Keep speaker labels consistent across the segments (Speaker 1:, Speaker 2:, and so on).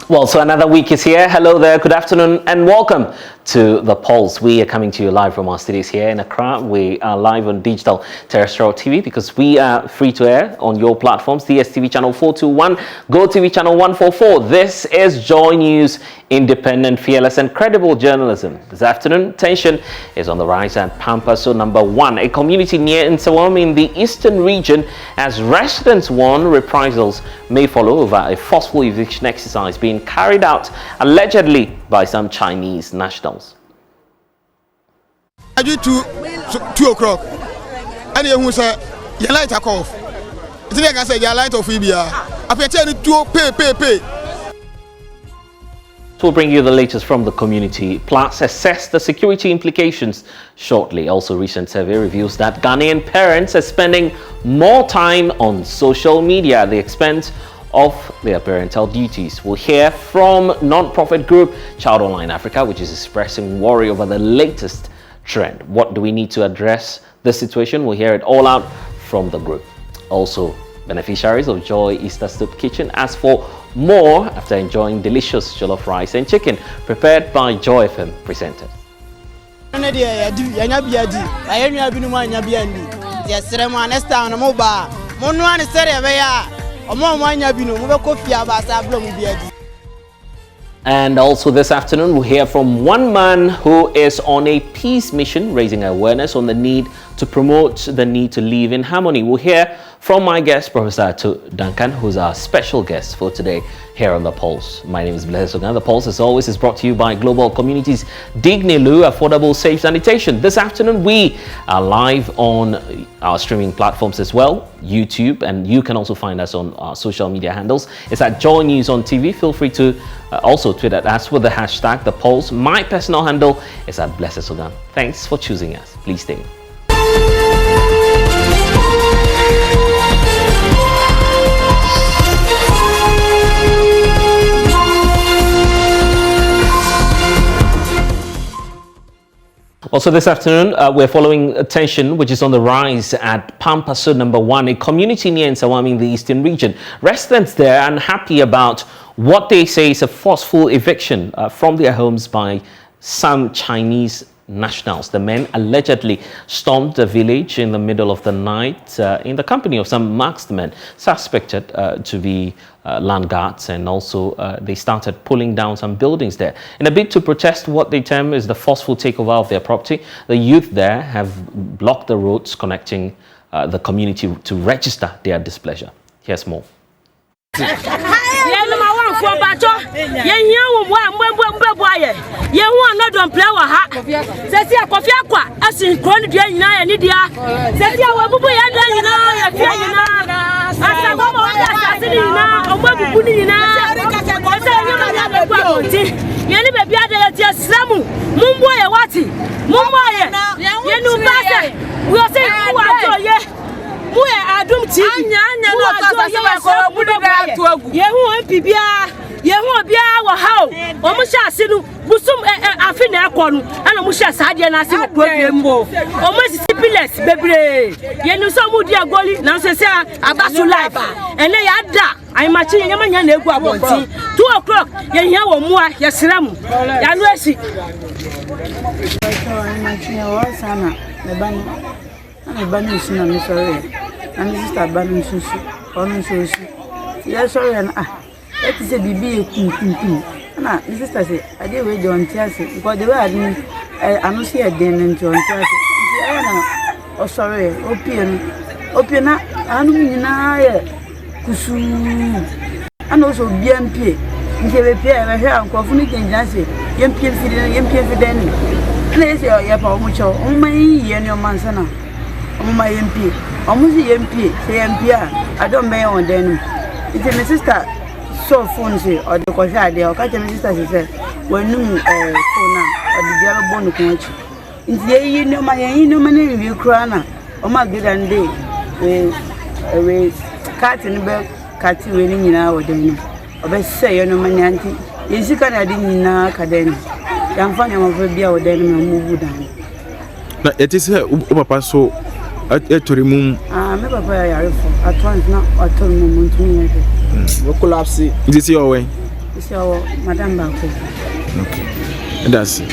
Speaker 1: Well, so another week is here. Hello there, good afternoon, and welcome to The Pulse. We are coming to you live from our studios here in Accra. We are live on digital terrestrial TV because we are free to air on your platforms. DSTV channel 421, Go TV channel 144. This is Joy News, independent, fearless, and credible journalism. This afternoon, tension is on the rise at Pampaso number 1, a community near Insaam in the eastern region, as residents warn reprisals may follow over a forceful eviction exercise being carried out allegedly by some Chinese nationals.
Speaker 2: I do 2 o'clock. And you say your light are off. It's like I said, your light off. I pretend to pay.
Speaker 1: We'll bring you the latest from the community, plus assess the security implications shortly. Also, recent survey reveals that Ghanaian parents are spending more time on social media at the expense of their parental duties. We'll hear from non-profit group Child Online Africa, which is expressing worry over the latest trend. What do we need to address the situation? We'll hear it all out from the group. Also, beneficiaries of Joy Easter Soup Kitchen ask for more after enjoying delicious jollof rice and chicken prepared by Joy FM presenters. And also this afternoon, we'll hear from one man who is on a peace mission, raising awareness on the need to promote the need to live in harmony. We'll hear from my guest, Professor Duncan, who's our special guest for today here on The Pulse. My name is Sogah. The Pulse, as always, is brought to you by Global Communities Dignilu, affordable, safe sanitation. This afternoon, we are live on our streaming platforms as well, YouTube, and you can also find us on our social media handles. It's at JoyNews on TV. Feel free to also tweet at us with the hashtag The Pulse. My personal handle is at Sogah. Thanks for choosing us. Please stay. Also this afternoon, we're following tension which is on the rise at Pampaso number 1, a community near Insaam in the eastern region. Residents there are unhappy about what they say is a forceful eviction from their homes by some Chinese nationals. The men allegedly stormed the village in the middle of the night in the company of some marksmen suspected to be land guards, and also they started pulling down some buildings there in a bid to protest what they term is the forceful takeover of their property. The youth there have blocked the roads connecting the community to register their displeasure. Here's more. I'm matching Yamanya 2 o'clock. Yes, sorry, and that is a baby. Now, this sister said, I did wait on Chelsea because they were I don't see a den and John Chelsea. Oh, sorry, open up, and Kusu, and also BMP. If you repair, I hear Uncle Funny and Jancy, MP for Denny. Place your Yapa Mucho, on my and your mansana, on my MP, almost the MP, say MP, I don't buy on Denny. It's my sister. So phone say or the cause idea or catch my sister said when phone or the yellow bone coach. It's you know my name you crana or my good and day with cat in the bell cat winning in our day. Or best say you know my auntie. You see can I didn't know academy. I'm funny of be our day move down.
Speaker 3: It is Papa so to remove
Speaker 2: never pay at once now or told me to me.
Speaker 3: What collapse? Is this your way?
Speaker 1: So, Madam Bako.
Speaker 3: Okay. That's it.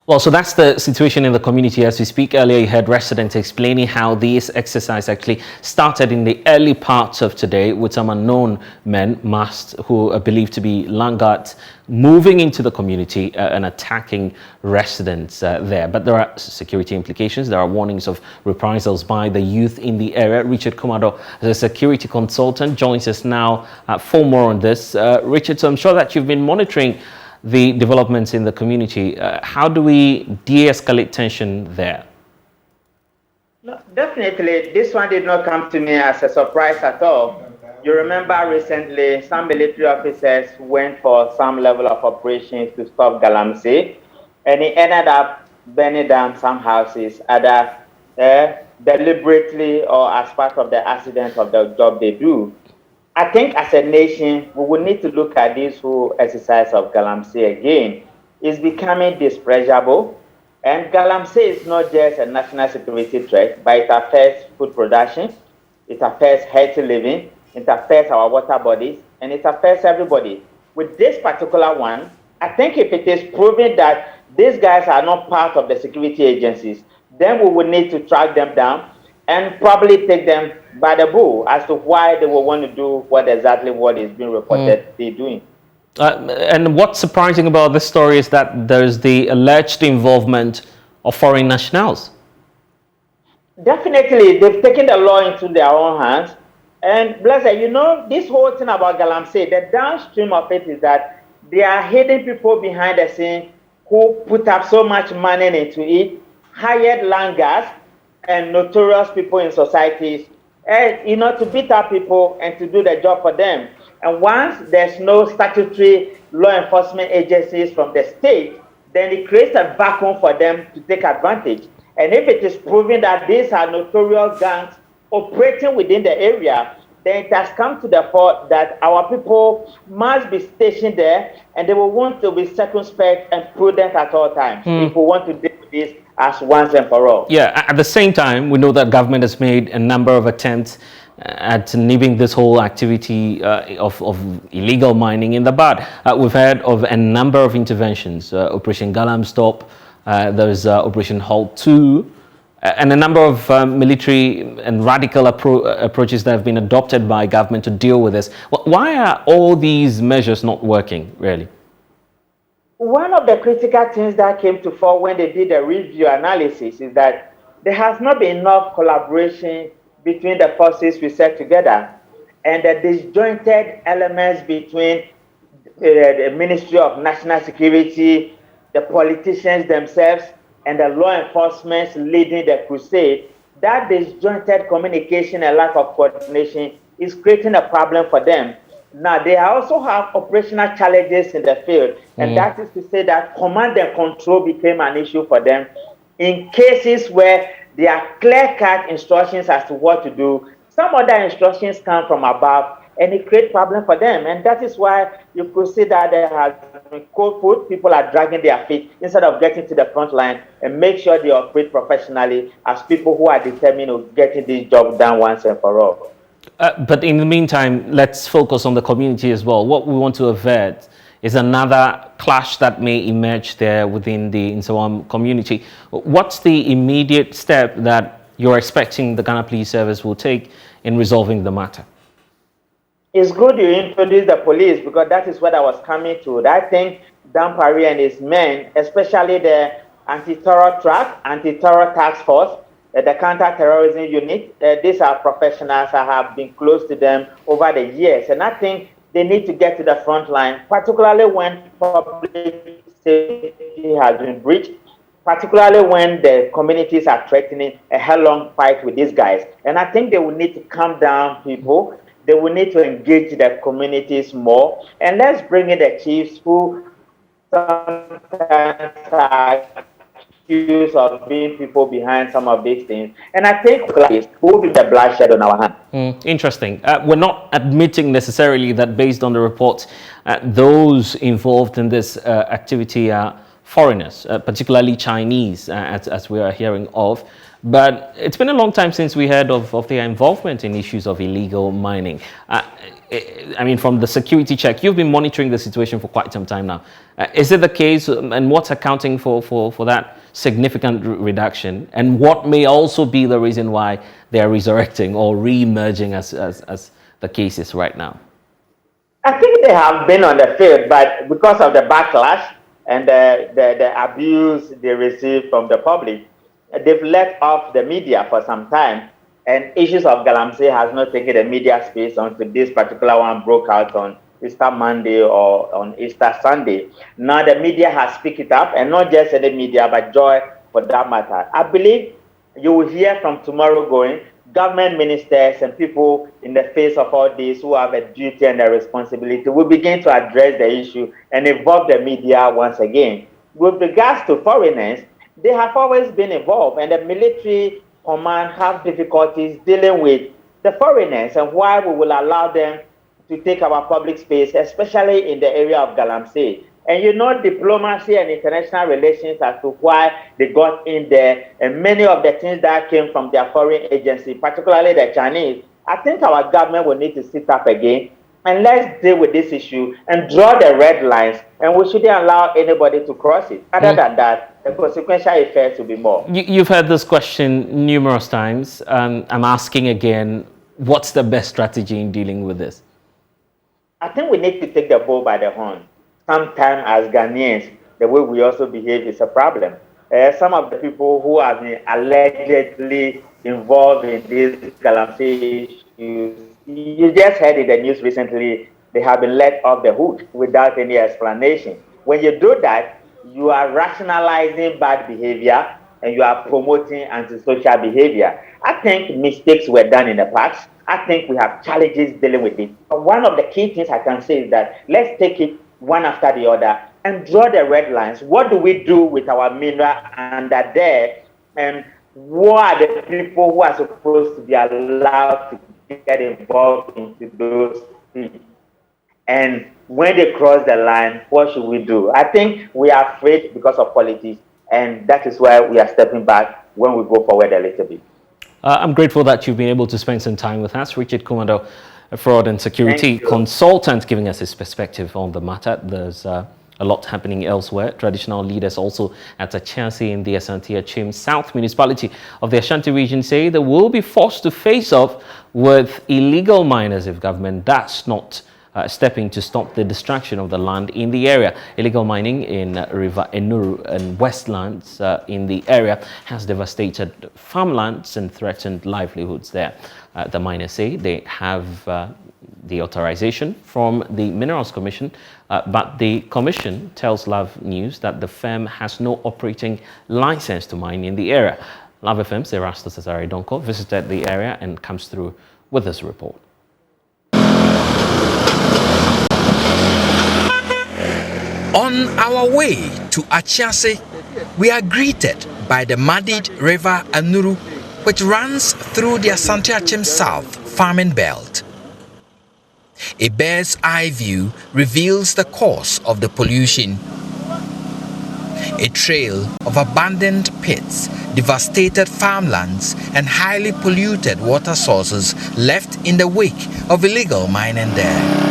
Speaker 4: Well, so that's the situation in the community as we speak. Earlier, you heard residents explaining how this exercise actually started in the early parts of today with some unknown men masked who are believed to be landguards moving into the community and attacking residents there. But there are security implications. There are warnings of reprisals by the youth in the area. Richard Kumado, as a security consultant, joins us now for more on this. Richard, so I'm sure that you've been monitoring the developments in the community. How do we de-escalate tension there?
Speaker 5: No, definitely, this one did not come to me as a surprise at all. You remember recently, some military officers went for some level of operations to stop Galamsey, and it ended up burning down some houses, either deliberately or as part of the accident of the job they do. I think as a nation, we will need to look at this whole exercise of Galamsey again. It's becoming dispreasurable. And Galamsey is not just a national security threat, but it affects food production, it affects healthy living, it affects our water bodies, and it affects everybody. With this particular one, I think if it is proven that these guys are not part of the security agencies, then we will need to track them down and probably take them by the bull as to why they will want to do what is being reported they're doing.
Speaker 4: And what's surprising about this story is that there's the alleged involvement of foreign nationals.
Speaker 5: Definitely, they've taken the law into their own hands. And blessed, you know, this whole thing about Galamsey, the downstream of it is that they are hidden people behind the scene who put up so much money into it, hired landguards and notorious people in societies, and, you know, to beat up people and to do the job for them. And once there's no statutory law enforcement agencies from the state, then it creates a vacuum for them to take advantage. And if it is proven that these are notorious gangs operating within the area, then it has come to the fore that our people must be stationed there, and they will want to be circumspect and prudent at all times if we want to deal with this as once and for all.
Speaker 4: Yeah, at the same time, we know that government has made a number of attempts at nibbling this whole activity of illegal mining in the bud. We've heard of a number of interventions, Operation Galam Stop, there's Operation Halt 2, and a number of military and radical approaches that have been adopted by government to deal with this. Why are all these measures not working, really?
Speaker 5: One of the critical things that came to fore when they did the review analysis is that there has not been enough collaboration between the forces we set together, and the disjointed elements between the Ministry of National Security, the politicians themselves, and the law enforcement leading the crusade. That disjointed communication and lack of coordination is creating a problem for them. Now, they also have operational challenges in the field, and that is to say that command and control became an issue for them in cases where there are clear-cut instructions as to what to do. Some other instructions come from above, and it creates problem for them. And that is why you could see that there has been cold foot. People are dragging their feet instead of getting to the front line and make sure they operate professionally as people who are determined of getting this job done once and for all.
Speaker 4: But in the meantime, let's focus on the community as well. What we want to avert is another clash that may emerge there within the Insaam community. What's the immediate step that you're expecting the Ghana Police Service will take in resolving the matter?
Speaker 5: It's good you introduce the police, because that is what I was coming to. I think Dan Parry and his men, especially the anti-terror track, anti-terror task force, the counter-terrorism unit, these are professionals. I have been close to them over the years, and I think they need to get to the front line, particularly when public safety has been breached, particularly when the communities are threatening a hell-long fight with these guys. And I think they will need to calm down people. They will need to engage the communities more. And let's bring in the chiefs who sometimes are accused of being people behind some of these things. And I think we'll be the bloodshed on our hands.
Speaker 4: Interesting. We're not admitting necessarily that based on the reports, those involved in this activity are foreigners, particularly Chinese, as we are hearing of. But it's been a long time since we heard of their involvement in issues of illegal mining. I mean, from the security check, you've been monitoring the situation for quite some time now. Is it the case, and what's accounting for that significant reduction? And what may also be the reason why they're resurrecting or re-emerging as the case is right now?
Speaker 5: I think they have been on the field, but because of the backlash and the abuse they receive from the public, they've let off the media for some time, and issues of Galamsey has not taken the media space until this particular one broke out on Easter Monday or on Easter Sunday. Now the media has picked it up, and not just the media, but Joy for that matter. I believe you will hear from tomorrow going, government ministers and people in the face of all this who have a duty and a responsibility will begin to address the issue and involve the media once again. With regards to foreigners, they have always been involved, and the military command have difficulties dealing with the foreigners and why we will allow them to take our public space, especially in the area of Galamsey. And you know, diplomacy and international relations as to why they got in there, and many of the things that came from their foreign agency, particularly the Chinese. I think our government will need to sit up again and let's deal with this issue and draw the red lines, and we shouldn't allow anybody to cross it. Other than that, the consequential effects will be more.
Speaker 4: You've heard this question numerous times. I'm asking again, what's the best strategy in dealing with this?
Speaker 5: I think we need to take the bull by the horn. Sometimes as Ghanaians, the way we also behave is a problem. Some of the people who have been allegedly involved in these Galamsey issues, you just heard in the news recently, they have been let off the hook without any explanation. When you do that, you are rationalizing bad behavior and you are promoting antisocial behavior. I think mistakes were done in the past. I think we have challenges dealing with it. But one of the key things I can say is that let's take it one after the other and draw the red lines. What do we do with our mineral under there? And what are the people who are supposed to be allowed to get involved into those things? And when they cross the line, what should we do? I think we are afraid because of politics, and that is why we are stepping back when we go forward a little bit.
Speaker 4: I'm grateful that you've been able to spend some time with us. Richard Kumado, a fraud and security consultant, giving us his perspective on the matter. There's a lot happening elsewhere. Traditional leaders also at Ashanti in the Ashanti Region South Municipality of the Ashanti Region say they will be forced to face off with illegal miners if government does not stepping to stop the destruction of the land in the area. Illegal mining in River Enuru and Westlands in the area has devastated farmlands and threatened livelihoods there. The miners say they have the authorization from the Minerals Commission, but the commission tells Love News that the firm has no operating license to mine in the area. Love FM's Erasto Cesare Donko visited the area and comes through with this report.
Speaker 6: On our way to Ashanti, we are greeted by the muddied River Enuru, which runs through the Ashanti Region South farming belt. A bird's eye view reveals the cause of the pollution. A trail of abandoned pits, devastated farmlands, and highly polluted water sources left in the wake of illegal mining there.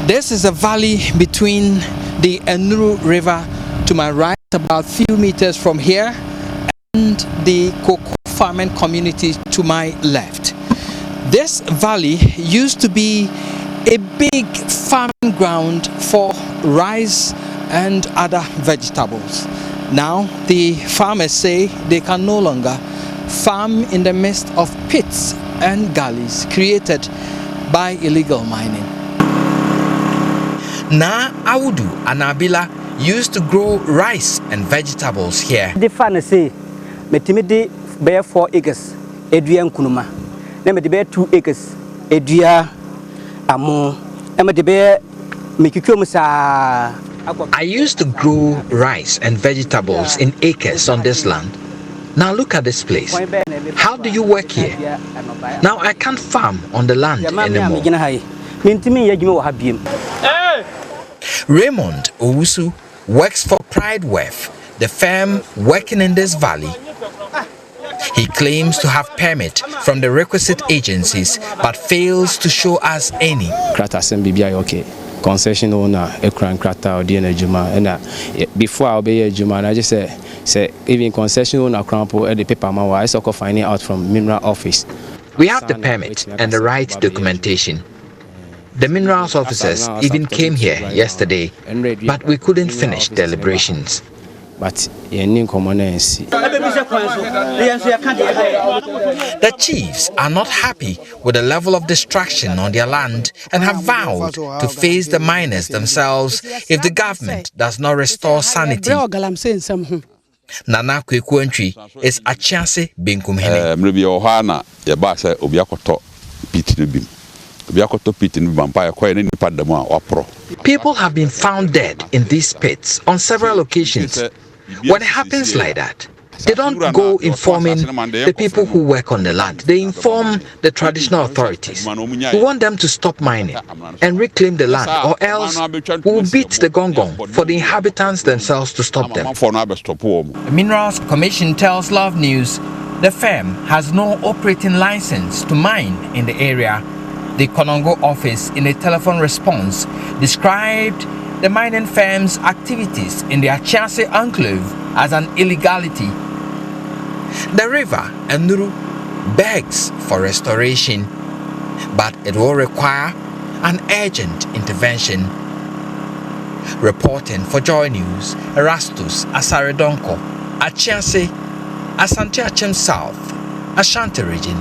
Speaker 6: This is a valley between the Enuru River to my right, about a few meters from here, and the cocoa farming community to my left. This valley used to be a big farming ground for rice and other vegetables. Now the farmers say they can no longer farm in the midst of pits and gullies created by illegal mining. Na Audu and Abila used to grow rice and vegetables here.
Speaker 7: The farmer say, "Metimidi bear 4 acres, Edrian Kunuma. Never the bear 2 acres, Edria Amo. Emma the bear Mikikumusa."
Speaker 6: I used to grow rice and vegetables in acres on this land. Now look at this place. How do you work here? Now I can't farm on the land anymore. Raymond Owusu works for Pride Wef, the firm working in this valley. He claims to have permit from the requisite agencies but fails to show us any.
Speaker 8: Okay. Concession owner, ekran krata odi na juma and before I be juma I just say even concession owner crampo the paper ma I so finding out from mineral office.
Speaker 6: We have the permit and the right documentation. The minerals officers even came here yesterday, but we couldn't finish deliberations.
Speaker 8: But
Speaker 6: the chiefs are not happy with the level of destruction on their land and have vowed to face the miners themselves if the government does not restore sanity. Nana Kwekuantri is Ashanti Binkumhene. People have been found dead in these pits on several occasions. When it happens like that, they don't go informing the people who work on the land. They inform the traditional authorities. We want them to stop mining and reclaim the land, or else we will beat the gong for the inhabitants themselves to stop them. The Minerals Commission tells Love News the firm has no operating license to mine in the area. The Konongo office, in a telephone response, described the mining firm's activities in the Ashanti enclave as an illegality. The river Enuru begs for restoration, but it will require an urgent intervention. Reporting for Joy News, Erastus Asaredonko, Ashanti, Asante Achem South, Ashanti Region.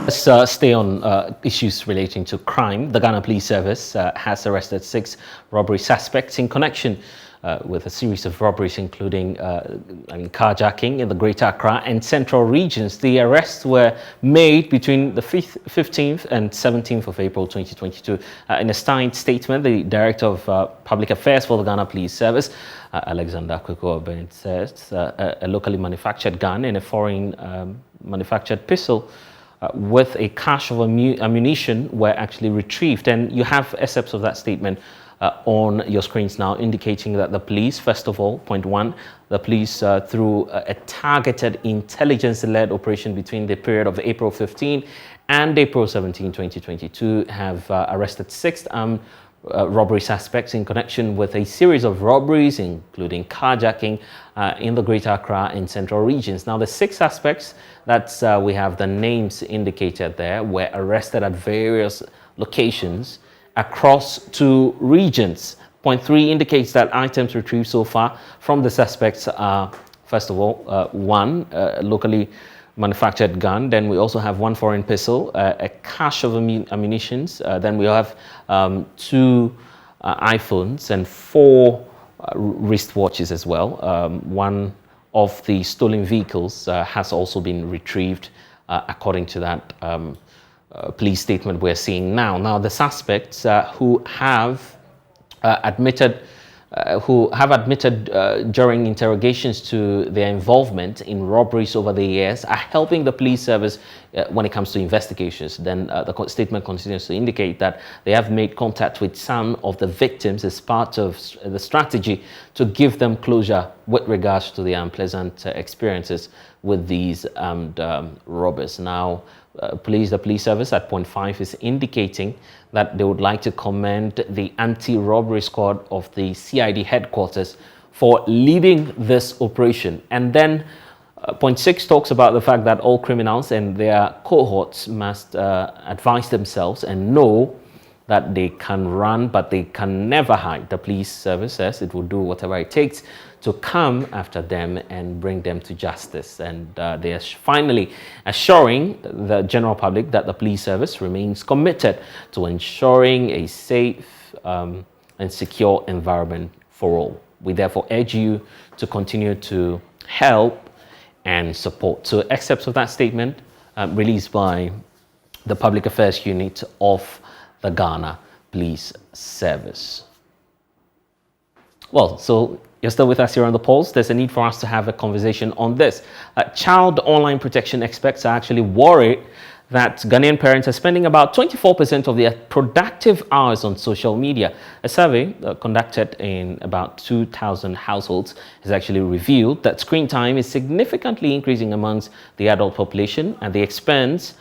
Speaker 4: Let's stay on issues relating to crime. The Ghana Police Service has arrested 6 robbery suspects in connection with a series of robberies, including carjacking in the Greater Accra and Central regions. The arrests were made between the 15th and 17th of April 2022. In a signed statement, the Director of Public Affairs for the Ghana Police Service, Alexander Kutto, says a locally manufactured gun and a foreign manufactured pistol with a cache of ammunition were actually retrieved. And you have excerpts of that statement on your screens now, indicating that the police, first of all, point 1, the police through a targeted intelligence-led operation between the period of April 15 and April 17, 2022, have arrested 6 robbery suspects in connection with a series of robberies, including carjacking in the Greater Accra and Central regions. Now, the 6 suspects, we have the names indicated there, were arrested at various locations across 2 regions. Point 3 indicates that items retrieved so far from the suspects are, first of all, 1 locally manufactured gun. Then we also have 1 foreign pistol, a cache of ammunitions. Then we have 2 iPhones and 4 wristwatches as well. One of the stolen vehicles has also been retrieved, according to that police statement we're seeing now. Now, the suspects who have admitted during interrogations to their involvement in robberies over the years are helping the police service when it comes to investigations. Then the statement continues to indicate that they have made contact with some of the victims as part of the strategy to give them closure with regards to the unpleasant experiences with these robbers. Now, the police service at point 5 is indicating that they would like to commend the anti-robbery squad of the CID headquarters for leading this operation. And then point 6 talks about the fact that all criminals and their cohorts must advise themselves and know that they can run, but they can never hide. The police service says it will do whatever it takes to come after them and bring them to justice. And they are finally assuring the general public that the police service remains committed to ensuring a safe and secure environment for all. We therefore urge you to continue to help and support. So excerpts of that statement released by the Public Affairs Unit of the Ghana Police Service. Well, so you're still with us here on The Pulse. There's a need for us to have a conversation on this. Child online protection experts are actually worried that Ghanaian parents are spending about 24% of their productive hours on social media. A survey conducted in about 2,000 households has actually revealed that screen time is significantly increasing amongst the adult population at the expense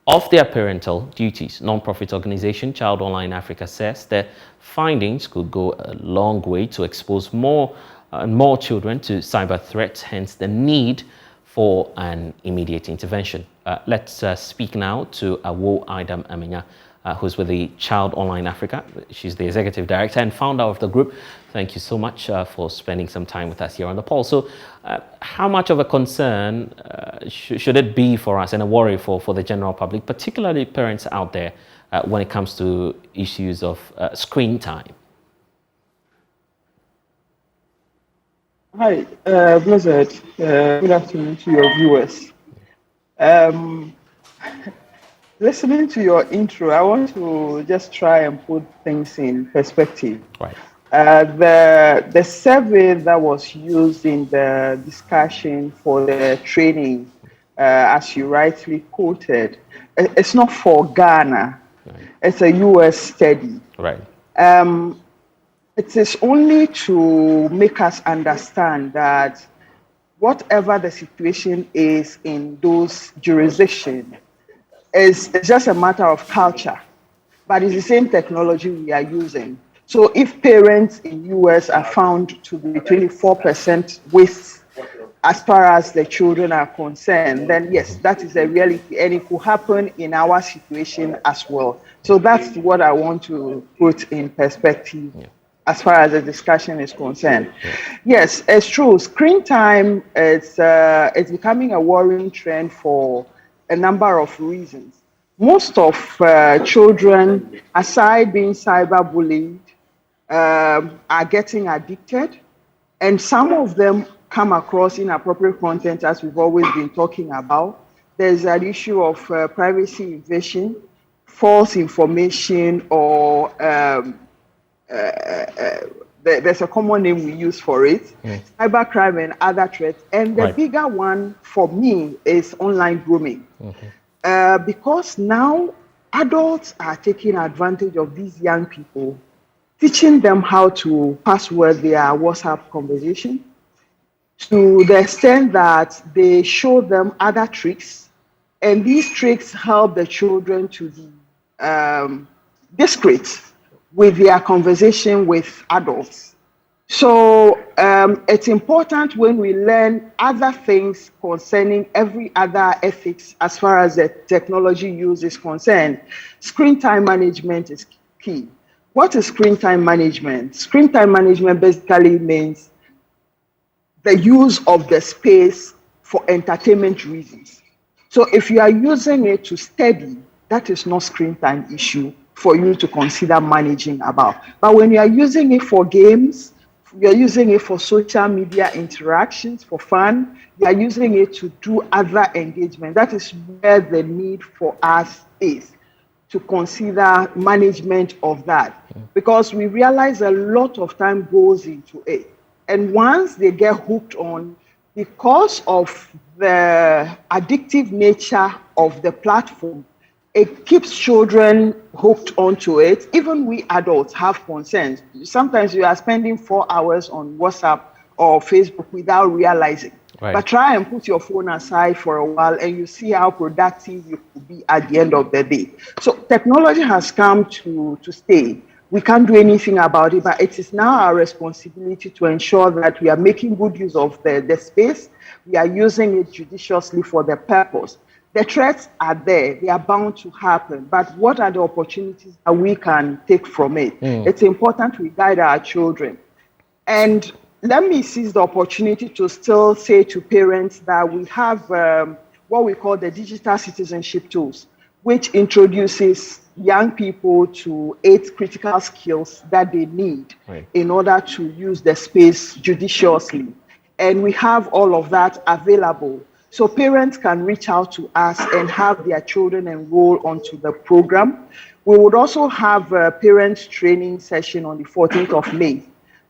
Speaker 4: of their parental duties. Non-profit organization Child Online Africa says their findings could go a long way to expose more and more children to cyber threats, hence the need for an immediate intervention. Let's speak now to Awo Idam Amenya, who's with the Child Online Africa. She's the executive director and founder of the group. Thank you so much for spending some time with us here on the poll. So how much of a concern should it be for us and a worry for the general public, particularly parents out there, when it comes to issues of screen time?
Speaker 9: Hi, Blizzard. Good afternoon to your viewers. Listening to your intro, I want to just try and put things in perspective.
Speaker 4: Right.
Speaker 9: The survey that was used in the discussion for the training, as you rightly quoted, it's not for Ghana. Right. It's a US study.
Speaker 4: Right.
Speaker 9: It is only to make us understand that whatever the situation is in those jurisdictions is just a matter of culture, but it's the same technology we are using. So if parents in US are found to be 24% with as far as the children are concerned, then yes, that is a reality, and it could happen in our situation as well. So that's what I want to put in perspective. Yeah. As far as the discussion is concerned. Yes, it's true. Screen time is it's becoming a worrying trend for a number of reasons. Most of children, aside being cyberbullied, are getting addicted, and some of them come across inappropriate content, as we've always been talking about. There's an issue of privacy invasion, false information, or there's a common name we use for it, cybercrime and other threats. And the bigger one for me is online grooming. Because now adults are taking advantage of these young people, teaching them how to password their WhatsApp conversation to the extent that they show them other tricks. And these tricks help the children to be discreet with their conversation with adults. So it's important when we learn other things concerning every other ethics as far as the technology use is concerned. Screen time management is key. What is screen time management? Screen time management basically means the use of the space for entertainment reasons. So if you are using it to study, that is not screen time issue for you to consider managing about. But when you are using it for games, you're using it for social media interactions, for fun, you are using it to do other engagement. That is where the need for us is, to consider management of that. Because we realize a lot of time goes into it. And once they get hooked on, because of the addictive nature of the platform, it keeps children hooked onto it. Even we adults have concerns. Sometimes you are spending 4 hours on WhatsApp or Facebook without realizing. Right. But try and put your phone aside for a while and you see how productive you could be at the end of the day. So technology has come to stay. We can't do anything about it, but it is now our responsibility to ensure that we are making good use of the space. We are using it judiciously for the purpose. The threats are there, they are bound to happen, but what are the opportunities that we can take from it? It's important we guide our children. And let me seize the opportunity to still say to parents that we have what we call the digital citizenship tools, which introduces young people to 8 critical skills that they need in order to use the space judiciously. And we have all of that available. So parents can reach out to us and have their children enroll onto the program. We would also have a parents training session on the 14th of May.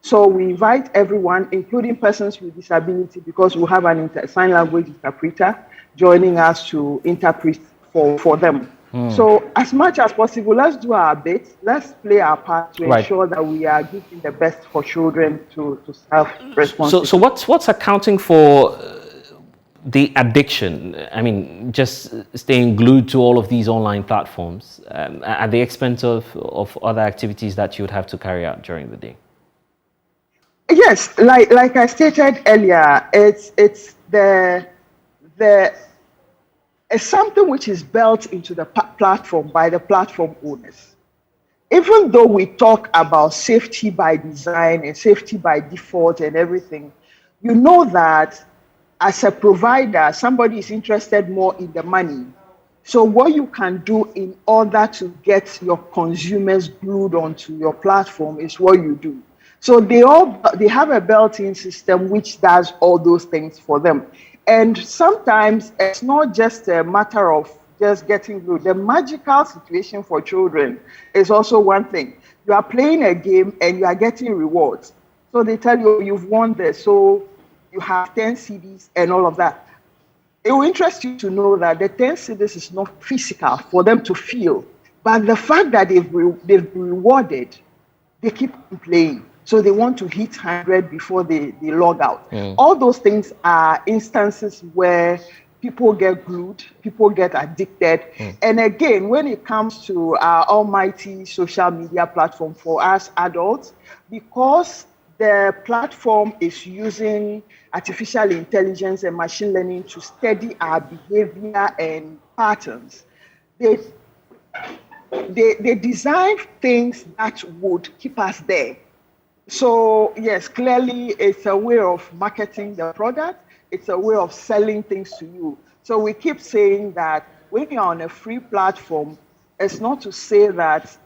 Speaker 9: So we invite everyone, including persons with disability, because we have an sign language interpreter joining us to interpret for them. So as much as possible, let's do our bit. Let's play our part to ensure that we are giving the best for children to serve responsibly.
Speaker 4: So what's accounting for the addiction? I mean, just staying glued to all of these online platforms at the expense of other activities that you would have to carry out during the day?
Speaker 9: Yes, like I stated earlier, it's something which is built into the platform by the platform owners. Even though we talk about safety by design and safety by default and everything, you know that as a provider, somebody is interested more in the money. So what you can do in order to get your consumers glued onto your platform is what you do. So they have a built-in system which does all those things for them. And sometimes it's not just a matter of just getting glued. The magical situation for children is also one thing. You are playing a game and you are getting rewards. So they tell you you've won this, so you have 10 CDs and all of that. It will interest you to know that the 10 CDs is not physical for them to feel, but the fact that they've been rewarded, they keep playing. So they want to hit 100 before they log out. All those things are instances where people get glued, people get addicted. And again, when it comes to our almighty social media platform for us adults, because the platform is using artificial intelligence and machine learning to study our behavior and patterns, they design things that would keep us there. So yes, clearly it's a way of marketing the product. It's a way of selling things to you. So we keep saying that when you're on a free platform, it's not to say that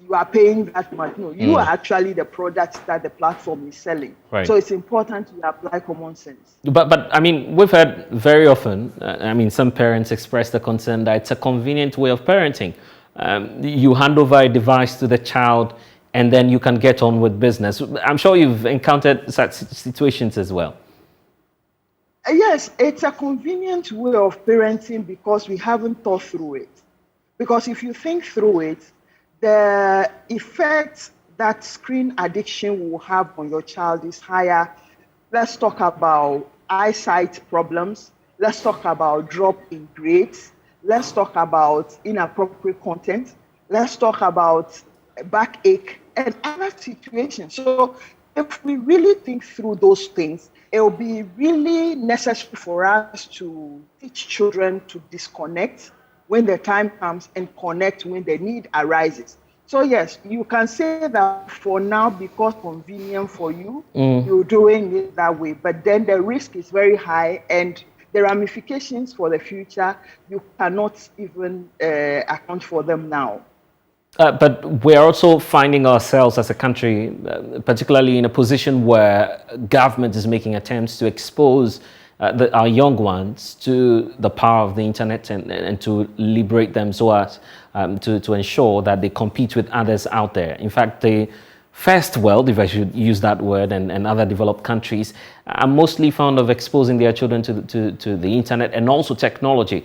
Speaker 9: you are paying that much. No, you are actually the product that the platform is selling.
Speaker 4: Right.
Speaker 9: So it's important to apply common sense.
Speaker 4: But I mean, we've heard very often, some parents express the concern that it's a convenient way of parenting. You hand over a device to the child and then you can get on with business. I'm sure you've encountered such situations as well.
Speaker 9: Yes, it's a convenient way of parenting because we haven't thought through it. Because if you think through it, the effect that screen addiction will have on your child is higher. Let's talk about eyesight problems. Let's talk about drop in grades. Let's talk about inappropriate content. Let's talk about backache and other situations. So if we really think through those things, it will be really necessary for us to teach children to disconnect when the time comes and connect when the need arises. So yes, you can say that for now, because convenient for you, you're doing it that way. But then the risk is very high and the ramifications for the future, you cannot even account for them now.
Speaker 4: But we're also finding ourselves as a country, particularly in a position where government is making attempts to expose our young ones to the power of the internet and to liberate them so as to ensure that they compete with others out there. In fact, the first world, if I should use that word, and other developed countries are mostly fond of exposing their children to the internet and also technology.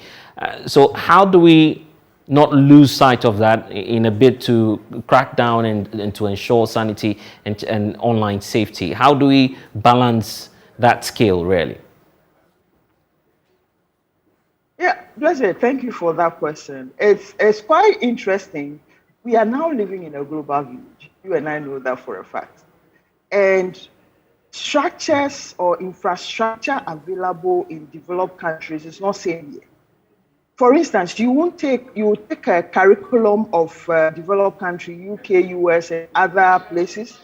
Speaker 4: So how do we not lose sight of that in a bid to crack down and to ensure sanity and online safety? How do we balance that scale, really?
Speaker 9: Yeah, Blessed, thank you for that question. It's quite interesting. We are now living in a global village. You and I know that for a fact. And structures or infrastructure available in developed countries is not same here. For instance, you will take a curriculum of developed country, UK, US, and other places,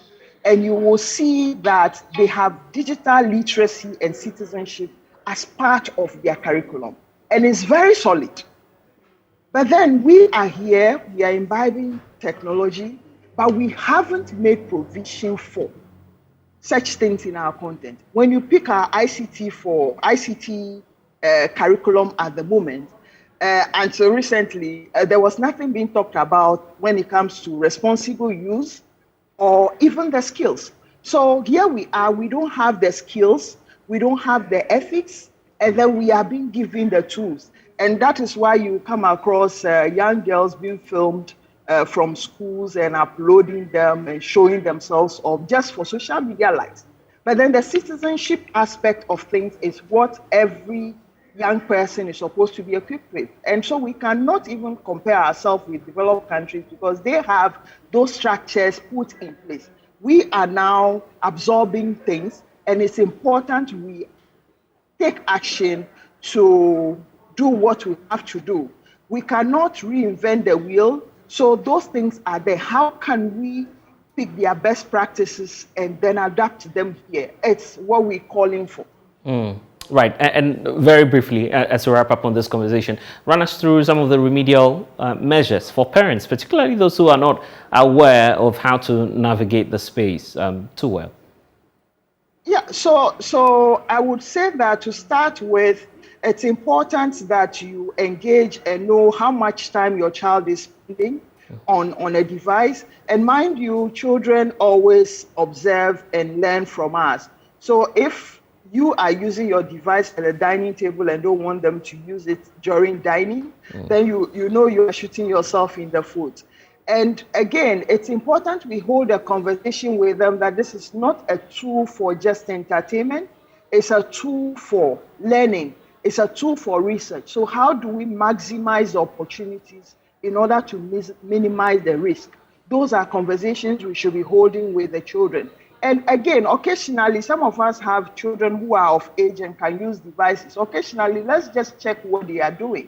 Speaker 9: and you will see that they have digital literacy and citizenship as part of their curriculum. And it's very solid. But then we are here, we are imbibing technology, but we haven't made provision for such things in our content. When you pick our ICT curriculum at the moment, until recently, there was nothing being talked about when it comes to responsible use or even the skills. So here we are, we don't have the skills, we don't have the ethics, and then we are being given the tools. And that is why you come across young girls being filmed from schools and uploading them and showing themselves off just for social media likes. But then the citizenship aspect of things is what every young person is supposed to be equipped with. And so we cannot even compare ourselves with developed countries because they have those structures put in place. We are now absorbing things, and it's important we take action to do what we have to do. We cannot reinvent the wheel, so those things are there. How can we pick their best practices and then adapt them here? It's what we're calling for.
Speaker 4: Right, and very briefly, as we wrap up on this conversation, run us through some of the remedial measures for parents, particularly those who are not aware of how to navigate the space too well.
Speaker 9: Yeah, so I would say that to start with, it's important that you engage and know how much time your child is spending on a device. And mind you, children always observe and learn from us. So if you are using your device at a dining table and don't want them to use it during dining, then you know you are shooting yourself in the foot. And again, it's important we hold a conversation with them that this is not a tool for just entertainment. It's a tool for learning. It's a tool for research. So how do we maximize the opportunities in order to minimize the risk? Those are conversations we should be holding with the children. And again, occasionally, some of us have children who are of age and can use devices. Occasionally, let's just check what they are doing.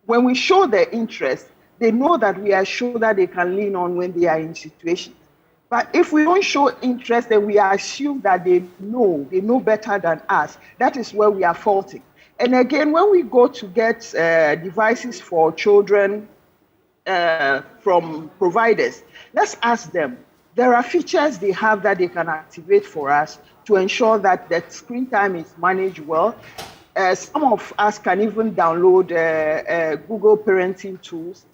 Speaker 9: When we show their interest, they know that we are sure that they can lean on when they are in situations. But if we don't show interest and we assume that they know better than us, that is where we are faulting. And again, when we go to get devices for children from providers, let's ask them. There are features they have that they can activate for us to ensure that the screen time is managed well. Some of us can even download Google parenting tools.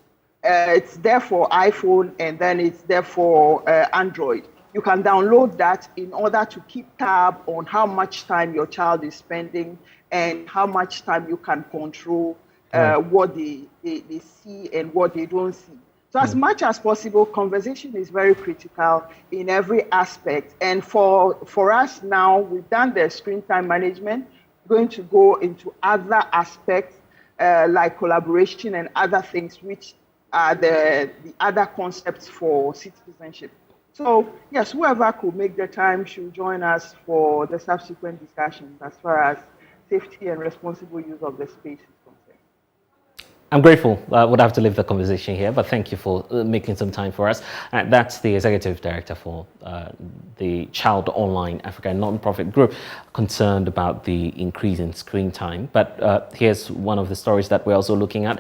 Speaker 9: It's there for iPhone and then it's there for Android. You can download that in order to keep tab on how much time your child is spending and how much time you can control what they see and what they don't see. So as much as possible, conversation is very critical in every aspect. And for us now, we've done the screen time management, going to go into other aspects like collaboration and other things, which are the other concepts for citizenship. So yes, whoever could make the time should join us for the subsequent discussions as far as safety and responsible use of the space is concerned.
Speaker 4: I'm grateful. Would have to leave the conversation here, but thank you for making some time for us. That's the Executive Director for the Child Online Africa non-profit group, concerned about the increase in screen time. But here's one of the stories that we're also looking at.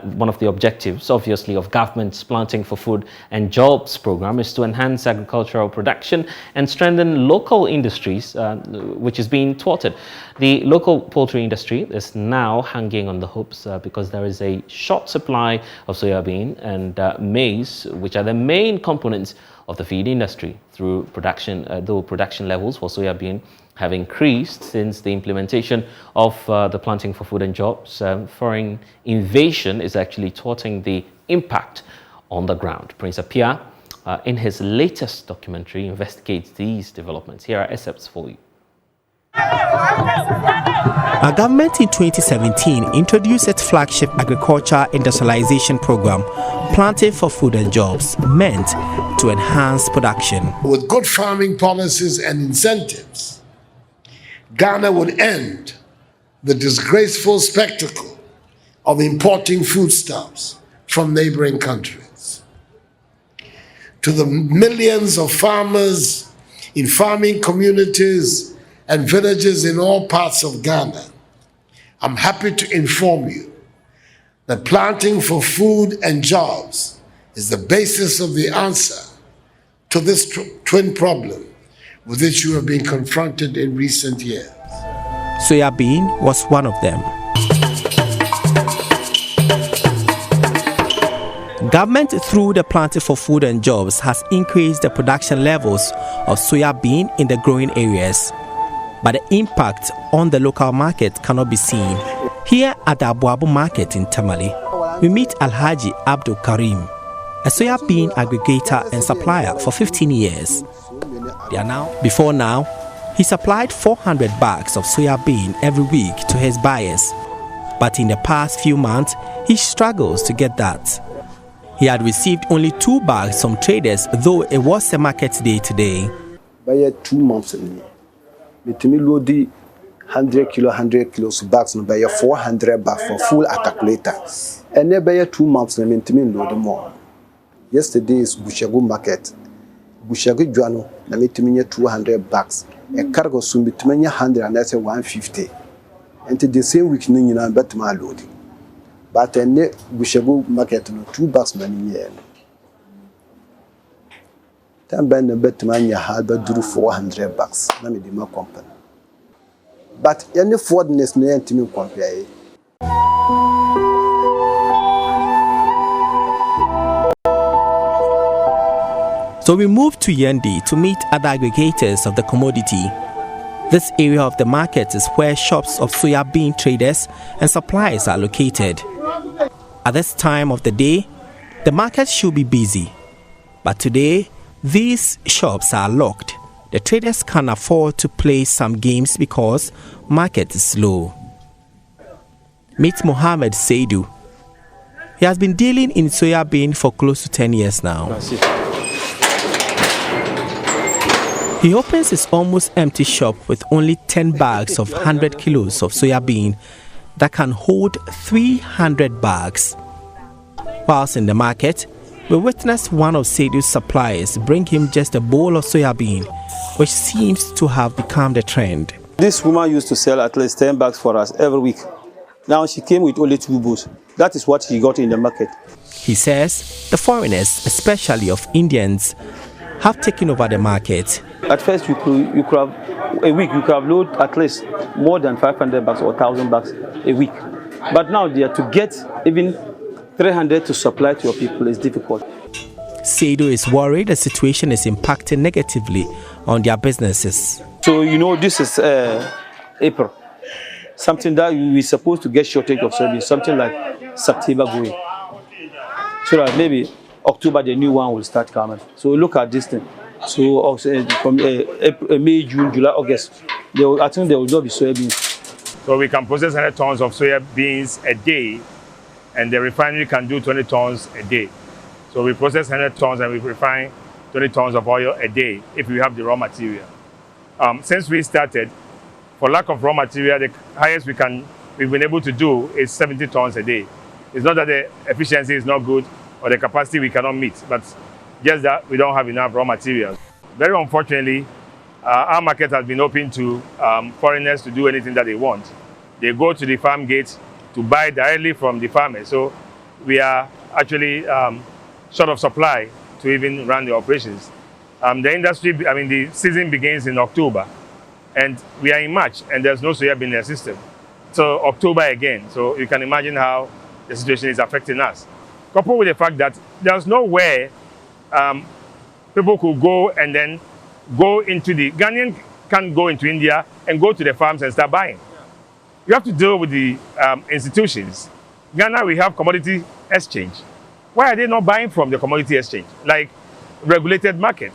Speaker 4: One of the objectives, obviously, of government's Planting for Food and Jobs program is to enhance agricultural production and strengthen local industries, which is being thwarted. The local poultry industry is now hanging on the hopes because there is a short supply of soybean and maize, which are the main components of the feed industry. Through production, though production levels for soybean have increased since the implementation of the Planting for Food and Jobs, foreign invasion is actually thwarting the impact on the ground. Prince Apia, in his latest documentary, investigates these developments. Here are excerpts for you.
Speaker 10: Our government in 2017 introduced its flagship agriculture industrialization program, Planting for Food and Jobs, meant to enhance production.
Speaker 11: With good farming policies and incentives, Ghana would end the disgraceful spectacle of importing foodstuffs from neighboring countries. To the millions of farmers in farming communities and villages in all parts of Ghana, I'm happy to inform you that Planting for Food and Jobs is the basis of the answer to this twin problem with which you have been confronted in recent years.
Speaker 10: Soybean was one of them. Government, through the Planting for Food and Jobs, has increased the production levels of soybean in the growing areas. but the impact on the local market cannot be seen. Here at the Abuabu market in Tamale, we meet Alhaji Abdul Karim, a soya bean aggregator and supplier for 15 years. Before now, he supplied 400 bags of soya bean every week to his buyers. But in the past few months, he struggles to get that. He had received only 2 bags from traders, though it was a market day today.
Speaker 12: By 2 months, me load 100 kilos bags, no buy 400 bags for full calculator. And then by 2 months, me load more. Yesterday is Bushago market. Bushago Juano, na me 200 bags. A cargo soon between 100 and that's 150. And the same week, you know, bet my loading. But then Bushago market, no 2 bags money here. Then bend the bet man you had but do 400 bucks. Let me do my company. But any forwardness no to me compare.
Speaker 10: So we moved to Yendi to meet other aggregators of the commodity. This area of the market is where shops of soya bean traders and suppliers are located. At this time of the day, the market should be busy. But today, these shops are locked. The traders can't afford to play some games because market is slow. Meet Mohammed Seidu. He has been dealing in soya bean for close to 10 years now. He opens his almost empty shop with only 10 bags of 100 kilos of soya bean that can hold 300 bags. Whilst in the market, we witnessed one of Seidu's suppliers bring him just a bowl of soya bean, which seems to have become the trend.
Speaker 13: This woman used to sell at least 10 bags for us every week. Now she came with only 2 bowls. That is what she got in the market.
Speaker 10: He says the foreigners, especially of Indians, have taken over the market.
Speaker 13: At first, you could have a week, you could have loaded at least more than 500 bags or 1,000 bags a week. But now they are to get even 300 to supply to your people is difficult.
Speaker 10: Seidu is worried the situation is impacting negatively on their businesses.
Speaker 13: So, you know, this is April. Something that we're supposed to get shortage of service, something like September going. So that maybe October, the new one will start coming. So look at this thing. So from May, June, July, August, I think there will not be soybeans.
Speaker 14: So we can process 100 tons of soya beans a day, and the refinery can do 20 tons a day. So we process 100 tons and we refine 20 tons of oil a day if we have the raw material. Since we started, for lack of raw material, the highest we've been able to do is 70 tons a day. It's not that the efficiency is not good or the capacity we cannot meet, but just that we don't have enough raw materials. Very unfortunately, our market has been open to foreigners to do anything that they want. They go to the farm gate to buy directly from the farmers. So we are actually short of supply to even run the operations. The season begins in October, and we are in March, and there's no soya bean in the system. So October again. So you can imagine how the situation is affecting us. Coupled with the fact that there's nowhere people could go and then go into the Ghanaian can't go into India and go to the farms and start buying. You have to deal with the institutions. Ghana, we have commodity exchange. Why are they not buying from the commodity exchange, like regulated market,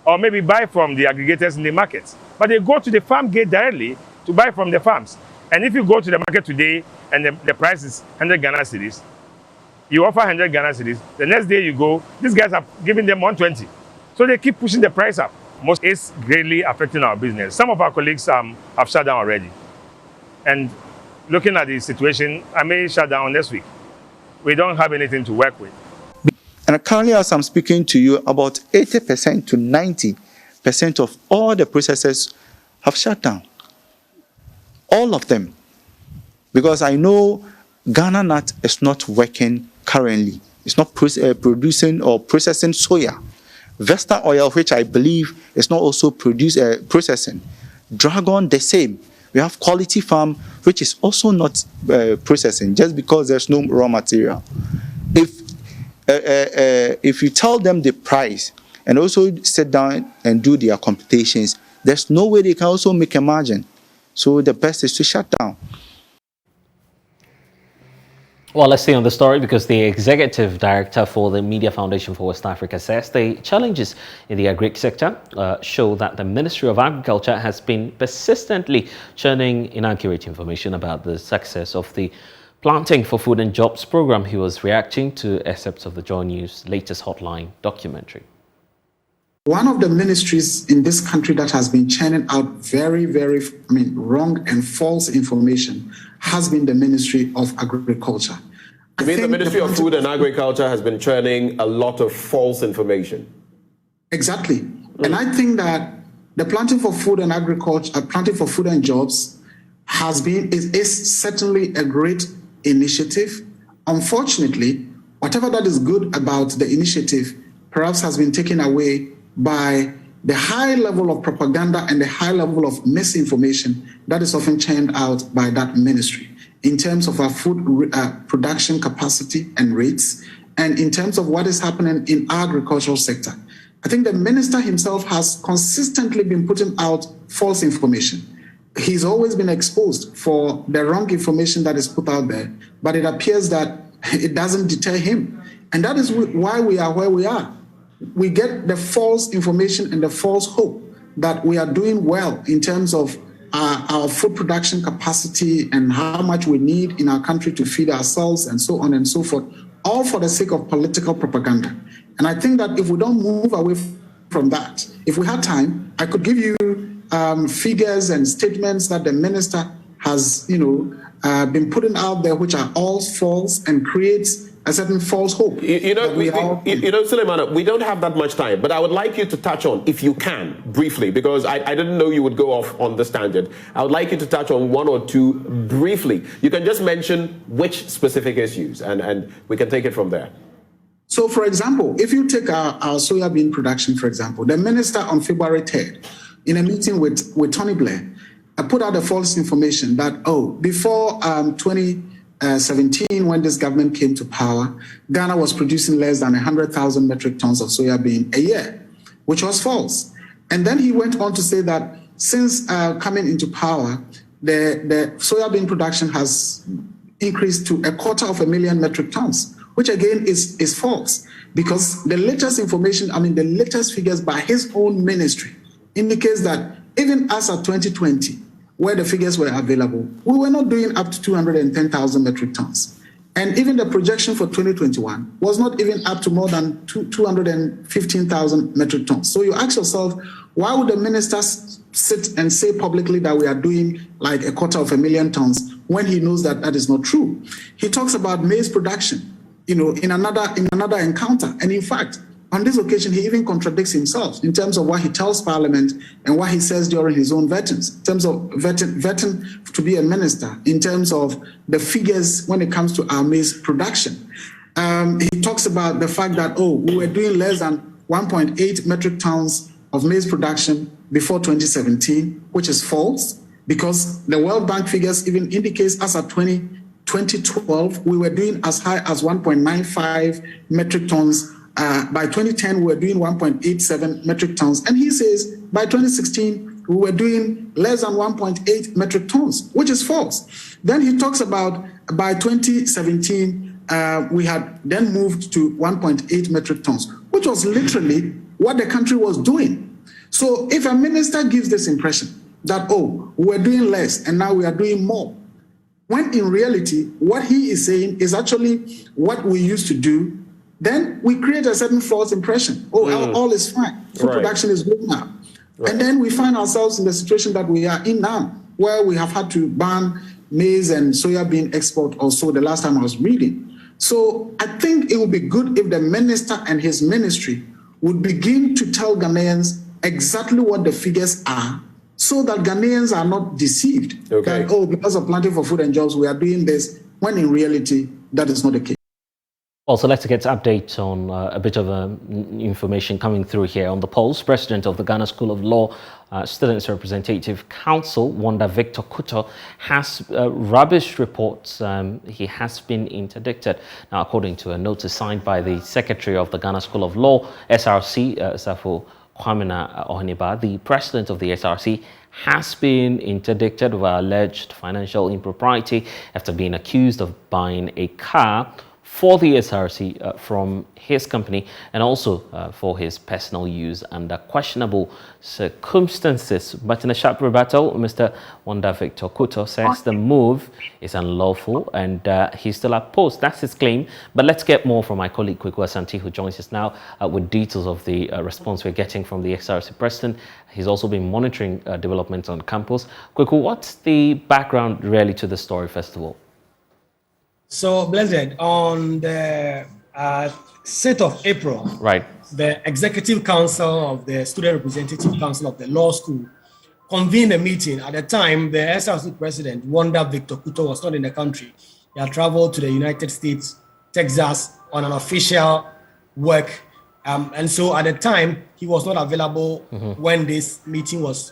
Speaker 14: or maybe buy from the aggregators in the markets? But they go to the farm gate directly to buy from the farms. And if you go to the market today and the price is 100 Ghana cedis, you offer 100 Ghana cedis, the next day you go, these guys are giving them 120. So they keep pushing the price up. It's greatly affecting our business. Some of our colleagues have shut down already. And looking at the situation, I may shut down next week. We don't have anything to work with.
Speaker 15: And currently, as I'm speaking to you, about 80% to 90% of all the processors have shut down. All of them. Because I know Ghana Nut is not working currently. It's not producing or processing soya. Vesta Oil, which I believe is not also processing. Dragon, the same. We have Quality Farm, which is also not processing, just because there's no raw material. If you tell them the price and also sit down and do their computations, there's no way they can also make a margin. So the best is to shut down.
Speaker 4: Well, let's stay on the story because the executive director for the Media Foundation for West Africa says the challenges in the agri sector show that the Ministry of Agriculture has been persistently churning inaccurate information about the success of the Planting for Food and Jobs program. He was reacting to excerpts of the JoyNews latest Hotline documentary.
Speaker 16: One of the ministries in this country that has been churning out very, wrong and false information has been the Ministry of Agriculture.
Speaker 17: You mean the Ministry of Food and Agriculture has been churning a lot of false information?
Speaker 16: Exactly. And I think that the Planting for Food and Agriculture, Planting for Food and Jobs is certainly a great initiative. Unfortunately, whatever that is good about the initiative perhaps has been taken away by the high level of propaganda and the high level of misinformation that is often churned out by that ministry in terms of our food production capacity and rates, and in terms of what is happening in our agricultural sector. I think the minister himself has consistently been putting out false information. He's always been exposed for the wrong information that is put out there, but it appears that it doesn't deter him. And that is why we are where we are. We get the false information and the false hope that we are doing well in terms of our food production capacity and how much we need in our country to feed ourselves and so on and so forth, all for the sake of political propaganda. And I think that if we don't move away from that, if we had time, I could give you figures and statements that the minister has, been putting out there, which are all false and creates a certain false hope.
Speaker 17: Suleiman, we don't have that much time, but I would like you to touch on, if you can, briefly, because I didn't know you would go off on this tangent. I would like you to touch on one or two briefly. You can just mention which specific issues, and we can take it from there.
Speaker 16: So, for example, if you take our soya bean production, for example, the minister on February 3rd, in a meeting with Tony Blair, put out a false information that, before 2017, when this government came to power, Ghana was producing less than 100,000 metric tons of soya bean a year, which was false. And then he went on to say that since coming into power, the soya bean production has increased to 250,000 metric tons, which again is false, because the latest information, the latest figures by his own ministry indicates that even as of 2020, where the figures were available, we were not doing up to 210,000 metric tons. And even the projection for 2021 was not even up to more than 215,000 metric tons. So you ask yourself, why would the ministers sit and say publicly that we are doing like 250,000 tons when he knows that that is not true? He talks about maize production, in another encounter. And in fact, on this occasion, he even contradicts himself in terms of what he tells Parliament and what he says during his own vettings, in terms of vetting to be a minister, in terms of the figures when it comes to our maize production. He talks about the fact that, we were doing less than 1.8 metric tons of maize production before 2017, which is false, because the World Bank figures even indicates as of 2012, we were doing as high as 1.95 metric tons. By 2010, we were doing 1.87 metric tons. And he says by 2016, we were doing less than 1.8 metric tons, which is false. Then he talks about by 2017, we had then moved to 1.8 metric tons, which was literally what the country was doing. So if a minister gives this impression that, we're doing less and now we are doing more, when in reality, what he is saying is actually what we used to do, then we create a certain false impression. All is fine. Food production is good now. Right. And then we find ourselves in the situation that we are in now, where we have had to ban maize and soya bean export also the last time I was reading. So I think it would be good if the minister and his ministry would begin to tell Ghanaians exactly what the figures are, so that Ghanaians are not deceived. Okay. That, because of Planting for Food and Jobs, we are doing this, when in reality, that is not the case.
Speaker 4: Also, let's get updates on a bit of information coming through here. On the polls, President of the Ghana School of Law Students Representative Council, Wanda Victor Kutto, has rubbished reports he has been interdicted. Now, according to a notice signed by the Secretary of the Ghana School of Law, SRC, Safo Kwamina Ohniba, the president of the SRC, has been interdicted over alleged financial impropriety after being accused of buying a car for the SRC from his company and also for his personal use under questionable circumstances. But in a sharp rebuttal, Mr. Wanda Victor Kutto says the move is unlawful and he's still opposed. That's his claim. But let's get more from my colleague Kweku Asante, who joins us now with details of the response we're getting from the SRC president. He's also been monitoring developments on campus. Kweku, what's the background really to the story, first of all?
Speaker 18: So, Blessed, on the 6th of April,
Speaker 4: right,
Speaker 18: the Executive Council of the Student Representative Council of the Law School convened a meeting. At the time, the SRC president, Wanda Victor Kutto, was not in the country. He had traveled to the United States, Texas, on an official work. And so at the time, he was not available when this meeting was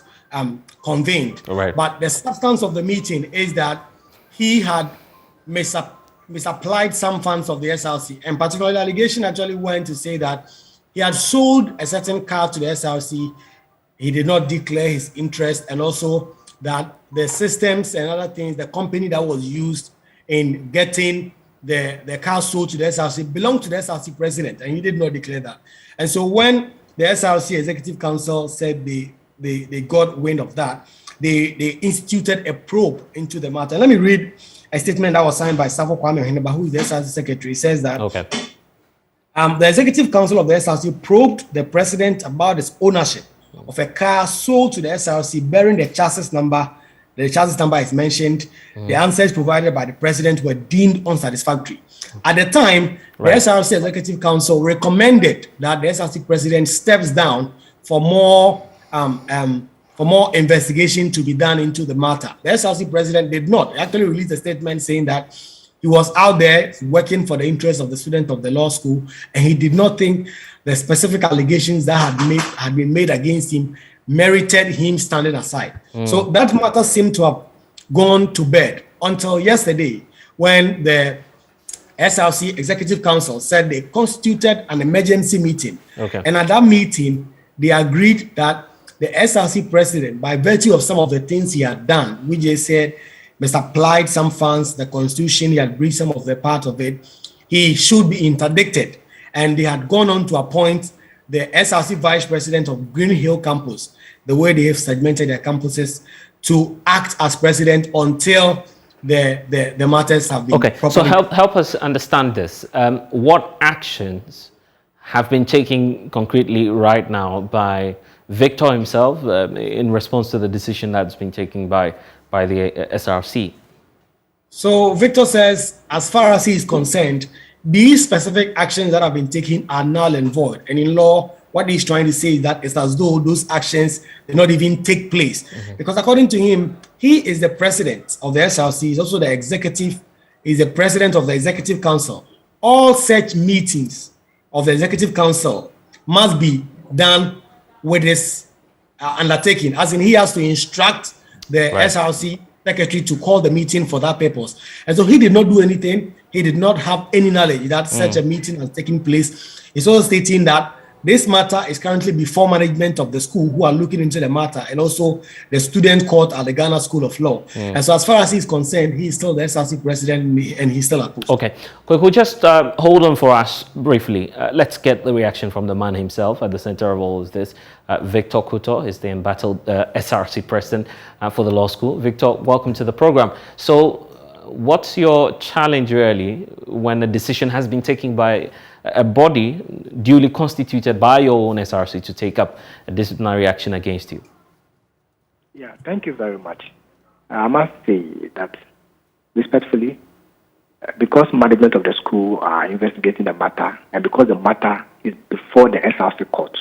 Speaker 18: convened.
Speaker 4: Right.
Speaker 18: But the substance of the meeting is that he had misapplied some funds of the SRC, and particularly the allegation actually went to say that he had sold a certain car to the SRC. He did not declare his interest, and also that the systems and other things, the company that was used in getting the car sold to the SRC belonged to the SRC president, and he did not declare that. And so when the SRC Executive Council said they got wind of that, they instituted a probe into the matter. Let me read a statement that was signed by Safo Kwame Oheneba, who is the SRC secretary. It says that the Executive Council of the SRC probed the president about his ownership of a car sold to the SRC bearing the chassis number. The chassis number is mentioned. The answers provided by the president were deemed unsatisfactory. At the time, the SRC Executive Council recommended that the SRC president steps down for more investigation to be done into the matter. The SRC president did not. He actually released a statement saying that he was out there working for the interests of the student of the law school, and he did not think the specific allegations that had been made against him merited him standing aside. So that matter seemed to have gone to bed until yesterday, when the SRC Executive Council said they constituted an emergency meeting. And at that meeting, they agreed that the SRC president, by virtue of some of the things he had done, which they said misapplied some funds, the constitution, he had breached some of the part of it, he should be interdicted. And they had gone on to appoint the SRC vice president of Green Hill campus, the way they have segmented their campuses, to act as president until the matters have been properly.
Speaker 4: So help us understand this. What actions have been taken concretely right now by Victor himself in response to the decision that's been taken by the SRC?
Speaker 18: So Victor says, as far as he is concerned, these specific actions that have been taken are null and void. And in law, what he's trying to say is that it's as though those actions did not even take place. Because according to him, he is the president of the SRC, he's also the executive, he's the president of the Executive Council. All such meetings of the Executive Council must be done with this undertaking, as in he has to instruct the SRC secretary to call the meeting for that purpose. And so he did not do anything. He did not have any knowledge that such a meeting has taken place. He's also stating that this matter is currently before management of the school, who are looking into the matter, and also the student court at the Ghana School of Law. And so as far as he's concerned, he's still the SRC president and he's still at post.
Speaker 4: Okay, we'll just hold on for us briefly. Let's get the reaction from the man himself at the center of all of this. Victor Kutto is the embattled SRC president for the law school. Victor, welcome to the program. So what's your challenge really when a decision has been taken by a body duly constituted by your own SRC to take up a disciplinary action against you?
Speaker 19: Yeah, thank you very much. I must say that respectfully, because management of the school are investigating the matter, and because the matter is before the SRC court,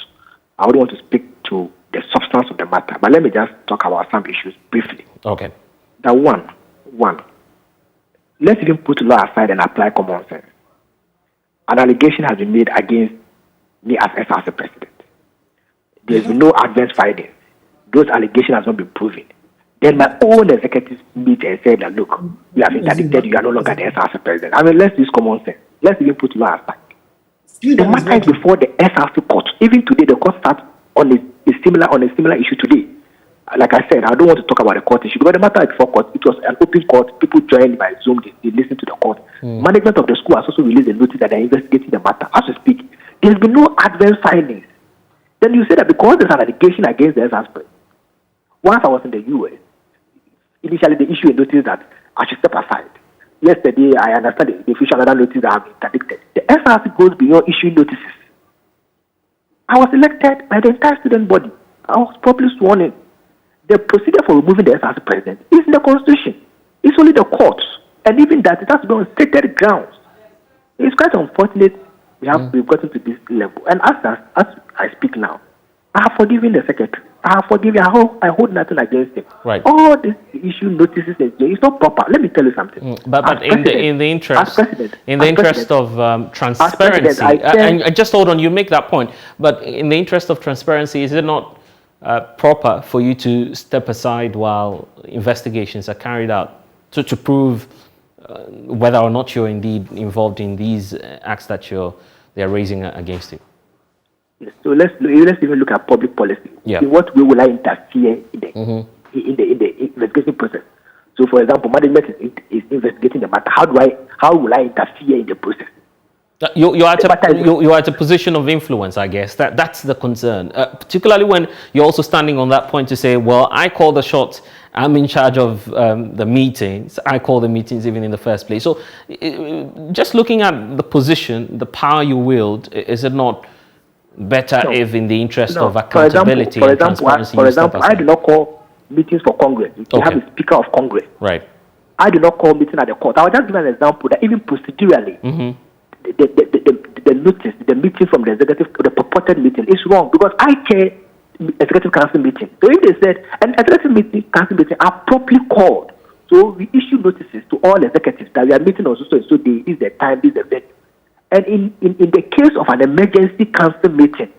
Speaker 19: I would want to speak to the substance of the matter. But let me just talk about some issues briefly.
Speaker 4: Okay.
Speaker 19: Now, one, let's even put law aside and apply common sense. An allegation has been made against me as SRC president. There's been no adverse findings. Those allegations have not been proven. Then my own executive meet and said that, look, you have interdicted, you are no longer the SRC president. I mean, let's use common sense. Let's even put law aside. The matter is before the SRC court. Even today, the court starts on a similar issue today. Like I said, I don't want to talk about the court issue because the matter before court, it was an open court. People joined by Zoom, they listened to the court. Management of the school has also released a notice that they're investigating the matter. As we speak, there's been no adverse findings. Then you say that because there's an allegation against the ex-husband. Once I was in the US, initially they issued a notice that I should step aside. Yesterday, I understand they issued another notice that I've been interdicted. The SRC goes beyond issuing notices. I was elected by the entire student body. I was properly sworn in. The procedure for removing the SRC president is in the constitution. It's only the courts. And even that, it has to be on stated grounds. It's quite unfortunate we've gotten to this level. And as I speak now, I have forgiven the secretary. I have forgiven. I hold nothing against him.
Speaker 4: Right.
Speaker 19: All these issue notices, it's not proper. Let me tell you something.
Speaker 4: But in the interest of transparency, and just hold on, you make that point. But in the interest of transparency, is it not proper for you to step aside while investigations are carried out to prove whether or not you're indeed involved in these acts that they're raising against you?
Speaker 19: So let's even look at public policy.
Speaker 4: Yeah.
Speaker 19: In what way will I interfere in the investigation process? So, for example, management is investigating the matter. How will I interfere in the process?
Speaker 4: You're at a position of influence, I guess. That's the concern, particularly when you're also standing on that point to say, well, I call the shots. I'm in charge of the meetings. I call the meetings even in the first place. So just looking at the position, the power you wield, is it not better if in the interest of accountability and transparency?
Speaker 19: For example, I do not call meetings for Congress. We have a Speaker of Congress.
Speaker 4: Right.
Speaker 19: I do not call meeting at the court. I will just give an example that even procedurally, the notice, the meeting from the executive, the purported meeting is wrong because I chair executive council meeting. So if they said an executive council meeting are properly called, so we issue notices to all executives that we are meeting on so day, this is the time, this is the date. And in the case of an emergency council meeting,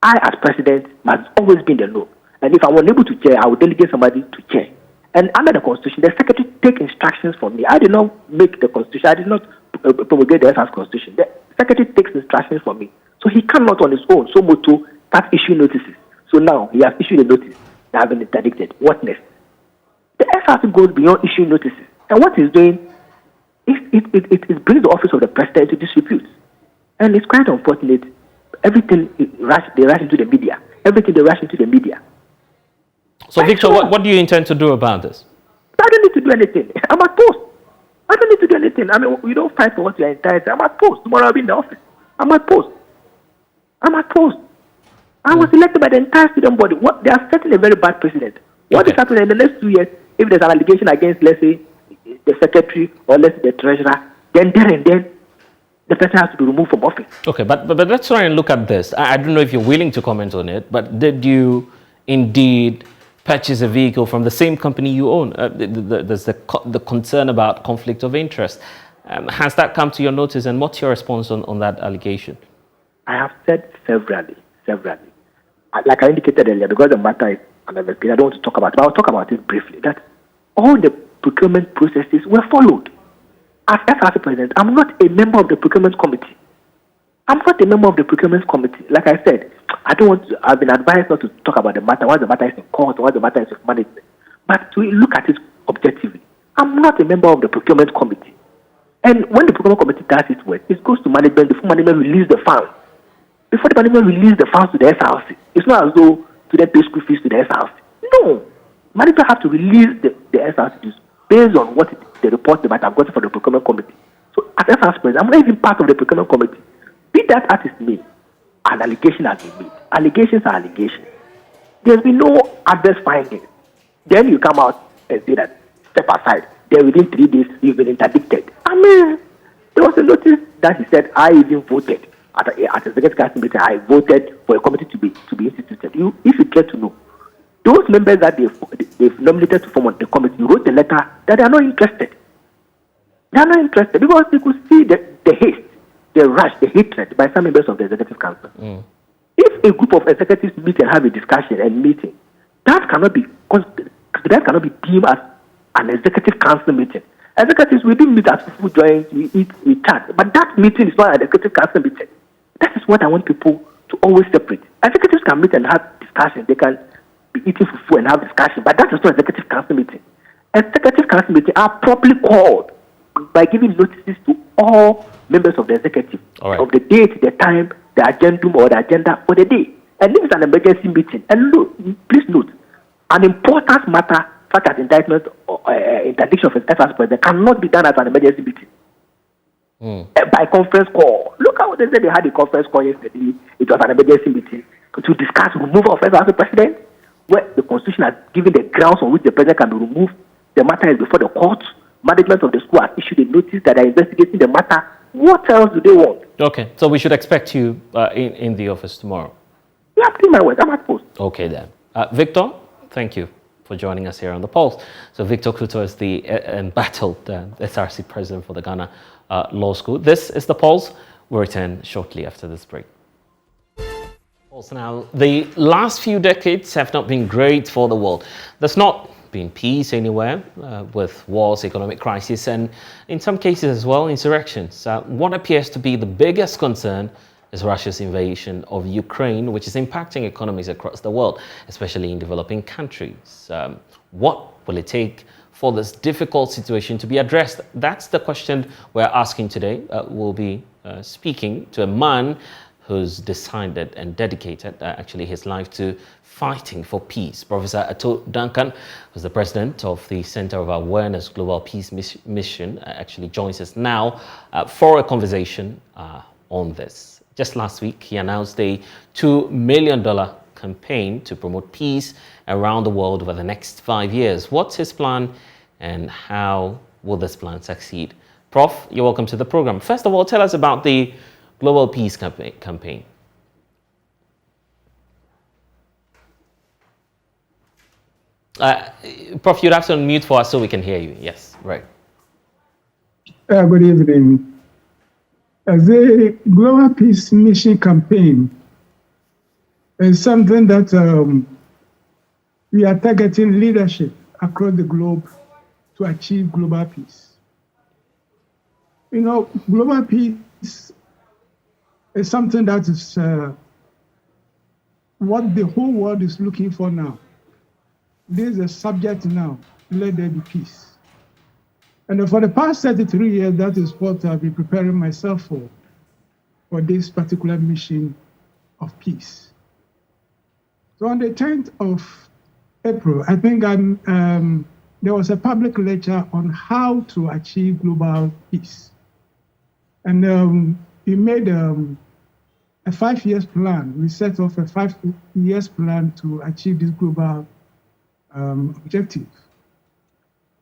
Speaker 19: I as president must always be in the know. And if I'm unable to chair, I will delegate somebody to chair. And under the constitution, the secretary take instructions from me. I did not make the constitution. I did not promulgate the SR's constitution. The secretary takes instructions from me. So he cannot on his own, so moto, start issuing notices. So now he has issued a notice that has been interdicted. What next? The SRC goes beyond issuing notices. And what he's doing, it brings the office of the president into disrepute. And it's quite unfortunate. Everything they rush into the media. Everything they rush into the media.
Speaker 4: So, Victor, what do you intend to do about this?
Speaker 19: I don't need to do anything. I'm at post. I don't need to do anything. I mean, we don't fight for what you're entitled. I'm at post. Tomorrow I'll be in the office. I'm at post. I was elected by the entire student body. They are setting a very bad precedent. What is happening in the next 2 years, if there's an allegation against, let's say, the secretary or let's say the treasurer, then the person has to be removed from office.
Speaker 4: Okay, but let's try and look at this. I don't know if you're willing to comment on it, but did you indeed purchase a vehicle from the same company you own? There's the concern about conflict of interest. Has that come to your notice, and what's your response on that allegation?
Speaker 19: I have said severally. Like I indicated earlier, because the matter is an investigation, I don't want to talk about it, but I'll talk about it briefly, that all the procurement processes were followed. As SRC president, I'm not a member of the procurement committee. Like I said, I've been advised not to talk about the matter, once the matter is in court, once the matter is with management. But to look at it objectively, I'm not a member of the procurement committee. And when the procurement committee does its work, it goes to management before management release the funds. Before the management release the funds to the SRC, it's not as though to them pay school fees to the SRC. No. Management have to release the SRC based on what the report they might have gotten from the procurement committee. So as SRC president, I'm not even part of the procurement committee. Be that as it may, an allegation has been made. Allegations are allegations. There's been no adverse findings. Then you come out and say that, step aside. Then within 3 days, you've been interdicted. I mean, there was a notice that he said, I even voted. At the executive council meeting, I voted for a committee to be instituted. If you care to know, those members that they've nominated to form on the committee, you wrote a letter that they are not interested. They are not interested because they could see the haste, the rush, the hatred by some members of the executive council. If a group of executives meet and have a discussion and meeting, that cannot be deemed as an executive council meeting. Executives, we didn't meet as people join, we eat, we chat. But that meeting is not an executive council meeting. That is what I want people to always separate. Executives can meet and have discussion. They can be eating fufu and have discussion, but that is not executive council meeting. Executive council meetings are properly called by giving notices to all members of the executive of the date, the time, the agenda or the agenda for the day. And this is an emergency meeting. And look, please note, an important matter such as indictment or interdiction of FRC president cannot be done as an emergency meeting. By conference call. Look how they said they had a conference call yesterday. It was an emergency meeting to discuss removal of FRC president, where the constitution has given the grounds on which the president can be removed. The matter is before the court. Management of the school has issued a notice that they are investigating the matter. What else do they want?
Speaker 4: Okay, so we should expect you in the office tomorrow.
Speaker 19: Yeah, please, my word. I'm at post.
Speaker 4: Okay then. Victor, thank you for joining us here on The Pulse. So Victor Kutto is the embattled SRC president for the Ghana Law School. This is The Pulse. We'll return shortly after this break. Now, the last few decades have not been great for the world. There's not been peace anywhere with wars, economic crisis, and in some cases as well, insurrections. What appears to be the biggest concern is Russia's invasion of Ukraine, which is impacting economies across the world, especially in developing countries. What will it take for this difficult situation to be addressed? That's the question we're asking today. We'll be speaking to a man who's decided and dedicated actually his life to fighting for peace. Professor Ato Duncan, who's the president of the Center of Awareness Global Peace Mission, actually joins us now for a conversation on this. Just last week, he announced a $2 million campaign to promote peace around the world over the next 5 years. What's his plan and how will this plan succeed? Prof, you're welcome to the program. First of all, tell us about the Global Peace campaign. Prof, you'd have to unmute for us so we can hear you. Yes, right.
Speaker 20: Good evening. The Global Peace Mission campaign is something that we are targeting leadership across the globe to achieve global peace. You know, global peace is something that is what the whole world is looking for now. This is a subject now, let there be peace. And for the past 33 years, that is what I've been preparing myself for this particular mission of peace. So on the 10th of April, I think there was a public lecture on how to achieve global peace. And we made a 5 years plan. We set off a 5 years plan to achieve this global objective.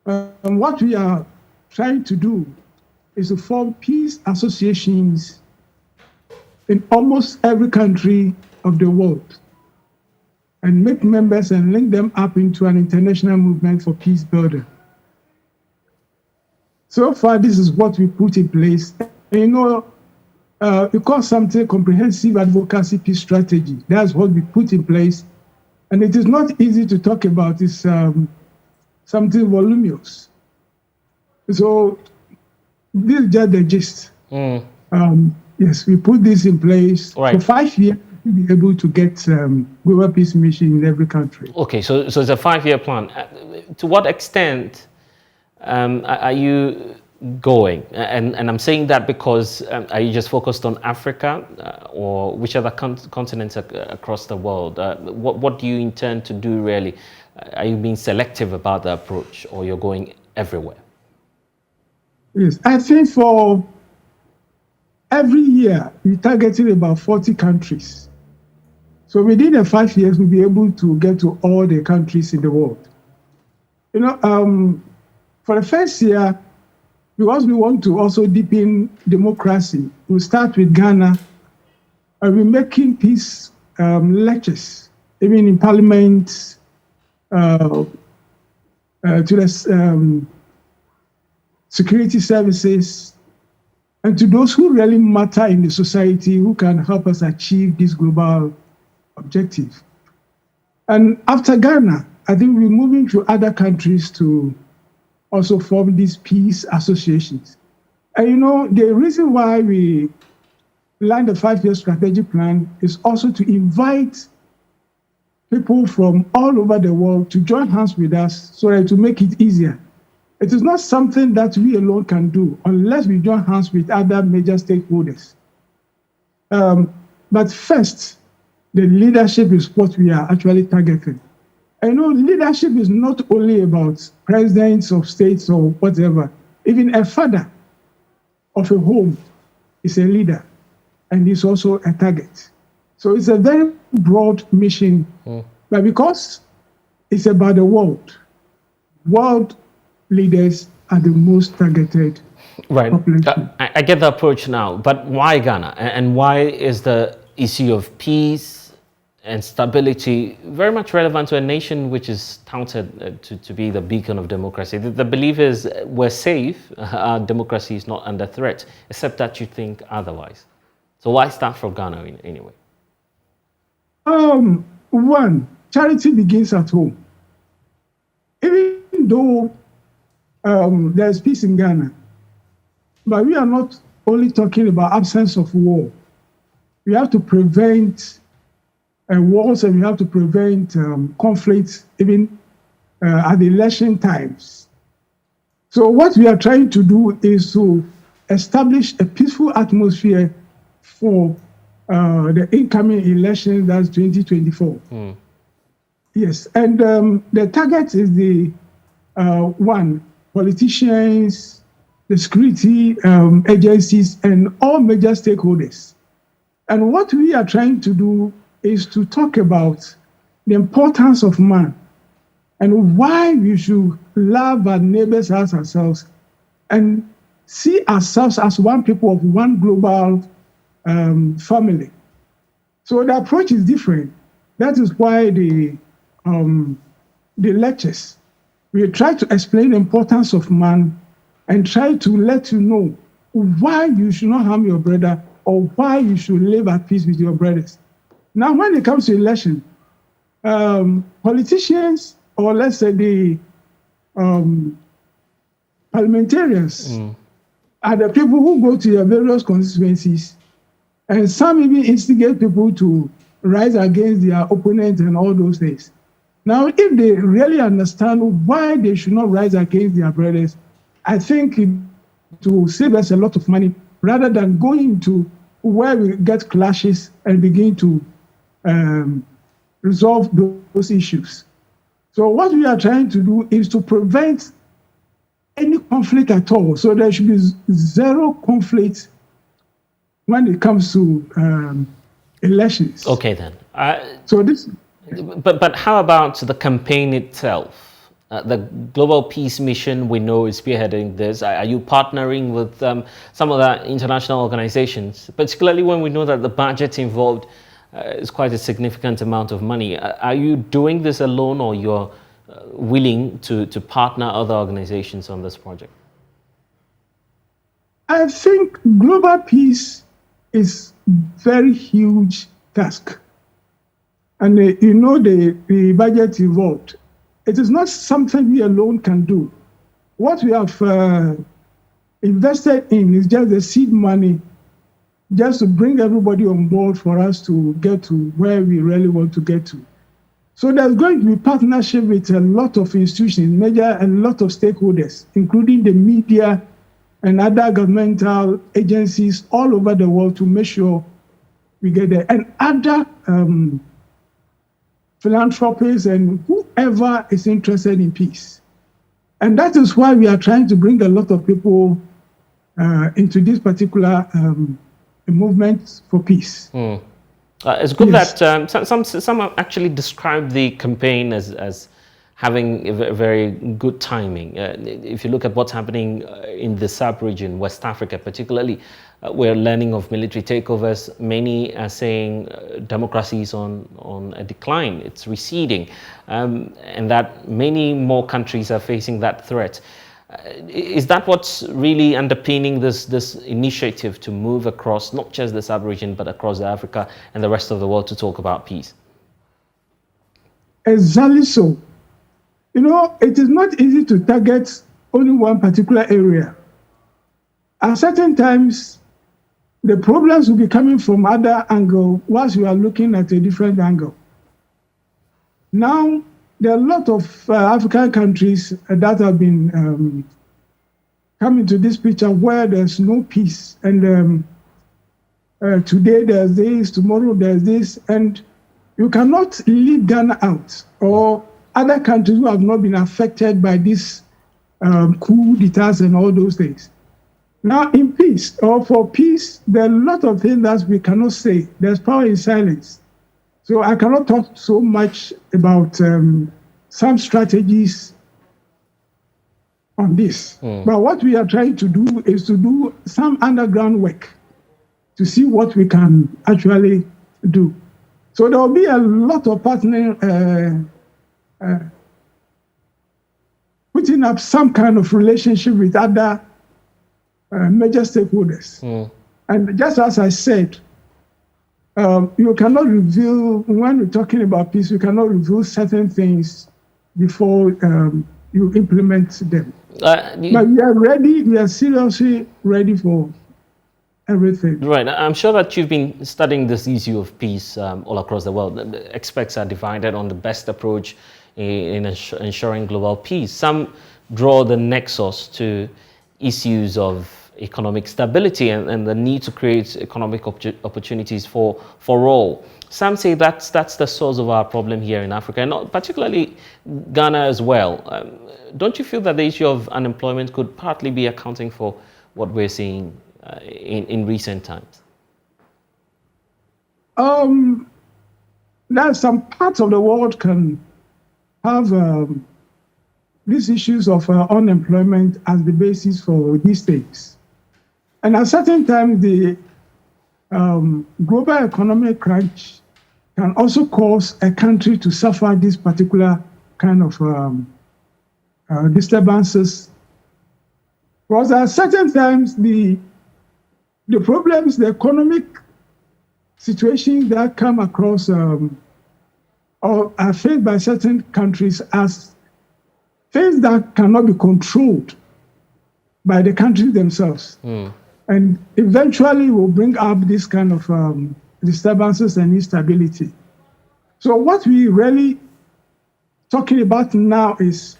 Speaker 20: What we are trying to do is to form peace associations in almost every country of the world and make members and link them up into an international movement for peace building. So far, this is what we put in place. And, you know, we call something comprehensive advocacy peace strategy. That's what we put in place. And it is not easy to talk about. It's something voluminous. So this is just the gist. Yes, we put this in place for 5 years to be able to get global peace mission in every country.
Speaker 4: Okay, so it's a 5-year plan. To what extent are you going? And I'm saying that because are you just focused on Africa or which other continents across the world? What do you intend to do really? Are you being selective about the approach or you're going everywhere?
Speaker 20: Yes, I think for every year, we're targeting about 40 countries. So within the 5 years, we'll be able to get to all the countries in the world. You know, for the first year, because we want to also deepen democracy, we'll start with Ghana. And we're making peace lectures, even in parliament, to the security services, and to those who really matter in the society, who can help us achieve this global objective. And after Ghana, I think we're moving to other countries to also form these peace associations. And you know, the reason why we line the 5-year strategic plan is also to invite people from all over the world to join hands with us so that to make it easier. It is not something that we alone can do unless we join hands with other major stakeholders. But first, the leadership is what we are actually targeting. I know leadership is not only about presidents of states or whatever. Even a father of a home is a leader, and is also a target. So it's a very broad mission, but because it's about the world leaders are the most targeted.
Speaker 4: Right. I get the approach now, but why Ghana? And why is the issue of peace and stability very much relevant to a nation which is touted to be the beacon of democracy? The belief is we're safe, our democracy is not under threat, except that you think otherwise. So why start from Ghana anyway?
Speaker 20: One, charity begins at home. Even though there's peace in Ghana, but we are not only talking about absence of war. We have to prevent wars, and we have to prevent conflicts even at the election times. So what we are trying to do is to establish a peaceful atmosphere for the incoming election, that's 2024. Yes, and the target is the one, politicians, the security agencies, and all major stakeholders. And what we are trying to do is to talk about the importance of man and why we should love our neighbors as ourselves and see ourselves as one people of one global family. So the approach is different. That is why the lectures, we try to explain the importance of man and try to let you know why you should not harm your brother or why you should live at peace with your brothers. Now, when it comes to election, politicians, or let's say the parliamentarians, are the people who go to your various constituencies, and some even instigate people to rise against their opponents and all those things. Now, if they really understand why they should not rise against their brothers, I think it will save us a lot of money rather than going to where we get clashes and begin to resolve those issues. So what we are trying to do is to prevent any conflict at all. So there should be zero conflict when it comes to elections.
Speaker 4: Okay then.
Speaker 20: So this.
Speaker 4: But how about the campaign itself? The Global Peace Mission, we know, is spearheading this. Are you partnering with some of the international organizations, particularly when we know that the budget involved is quite a significant amount of money? Are you doing this alone, or you're willing to partner other organizations on this project?
Speaker 20: I think global peace is very huge task. And you know the budget involved. It is not something we alone can do. What we have invested in is just the seed money, just to bring everybody on board for us to get to where we really want to get to. So there's going to be partnership with a lot of institutions, a lot of stakeholders, including the media and other governmental agencies all over the world to make sure we get there. And other philanthropists and whoever is interested in peace. And that is why we are trying to bring a lot of people into this particular movement for peace.
Speaker 4: It's good that some actually describe the campaign as having a very good timing. If you look at what's happening in the sub-region, West Africa particularly, we're learning of military takeovers. Many are saying democracy is on a decline, it's receding, and that many more countries are facing that threat. Is that what's really underpinning this initiative to move across, not just the sub-region, but across Africa and the rest of the world to talk about peace?
Speaker 20: Exactly so. You know, it is not easy to target only one particular area. At certain times, the problems will be coming from other angle whilst we are looking at a different angle. Now, there are a lot of African countries that have been coming to this picture where there's no peace. And today there's this, tomorrow there's this, and you cannot leave Ghana out or other countries who have not been affected by this coup d'etats and all those things. Now, in peace, or for peace, there are a lot of things that we cannot say. There's power in silence. So I cannot talk so much about some strategies on this. But what we are trying to do is to do some underground work to see what we can actually do. So there will be a lot of partnering, putting up some kind of relationship with other major stakeholders. And just as I said, you cannot reveal, when we're talking about peace, you cannot reveal certain things before you implement them. But we are ready, we are seriously ready for everything.
Speaker 4: Right. I'm sure that you've been studying this issue of peace all across the world. The experts are divided on the best approach in ensuring global peace. Some draw the nexus to issues of economic stability and the need to create economic opportunities for all. Some say that's the source of our problem here in Africa, and not particularly Ghana as well. Don't you feel that the issue of unemployment could partly be accounting for what we're seeing in recent times?
Speaker 20: Now, some parts of the world can have these issues of unemployment as the basis for these things. And at certain times, the global economic crunch can also cause a country to suffer this particular kind of disturbances. Because at certain times, the problems, the economic situations that come across or are faced by certain countries as things that cannot be controlled by the countries themselves. And eventually will bring up this kind of disturbances and instability. So what we really talking about now is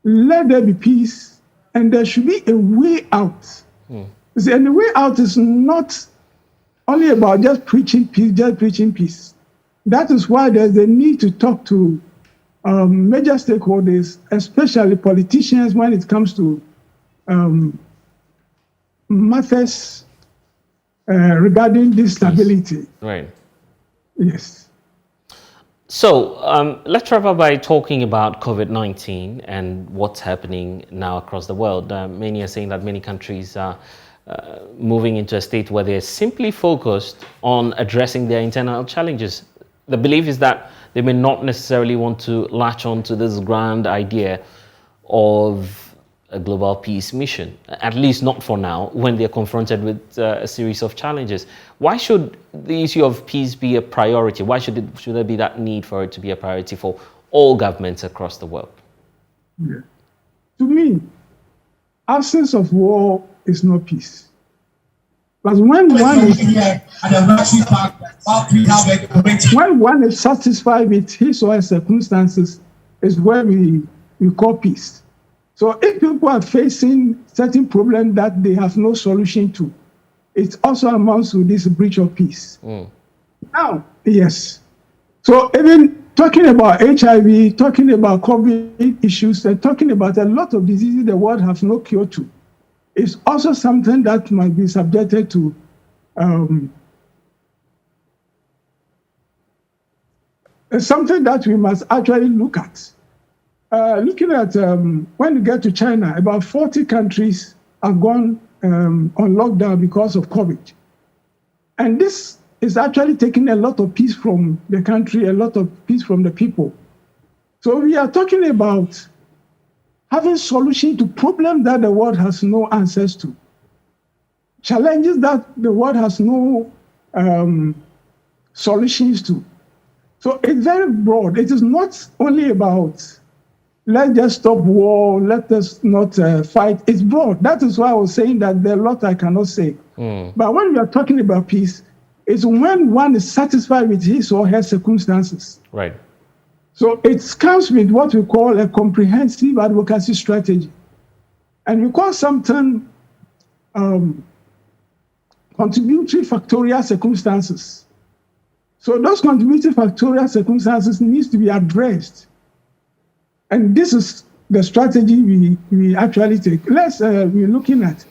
Speaker 20: let there be peace and there should be a way out. And the way out is not only about just preaching peace, That is why there's a need to talk to major stakeholders, especially politicians when it comes to matters regarding this stability.
Speaker 4: Right.
Speaker 20: Yes.
Speaker 4: So let's travel by talking about COVID-19 and what's happening now across the world. Many are saying that many countries are moving into a state where they're simply focused on addressing their internal challenges. The belief is that they may not necessarily want to latch on to this grand idea of a global peace mission, at least not for now, when they're confronted with a series of challenges. Why should the issue of peace be a priority? Why should there be that need for it to be a priority for all governments across the world?
Speaker 20: Yeah. To me, absence of war is no peace. But when one is satisfied with his or her circumstances, is where we call peace. So if people are facing certain problems that they have no solution to, it also amounts to this breach of peace. Now, yes. So even talking about HIV, talking about COVID issues, and talking about a lot of diseases the world has no cure to, is also something that must be subjected to something that we must actually look at. Looking at when you get to China, about 40 countries have gone on lockdown because of COVID. And this is actually taking a lot of peace from the country, a lot of peace from the people. So we are talking about having solutions to problems that the world has no answers to, challenges that the world has no solutions to. So it's very broad. It is not only about let's just stop war, let us not fight. It's broad. That is why I was saying that there are a lot I cannot say. But when we are talking about peace, it's when one is satisfied with his or her circumstances.
Speaker 4: Right.
Speaker 20: So it comes with what we call a comprehensive advocacy strategy. And we call something contributory factorial circumstances. So those contributory factorial circumstances needs to be addressed. And this is the strategy we actually take. We're looking at.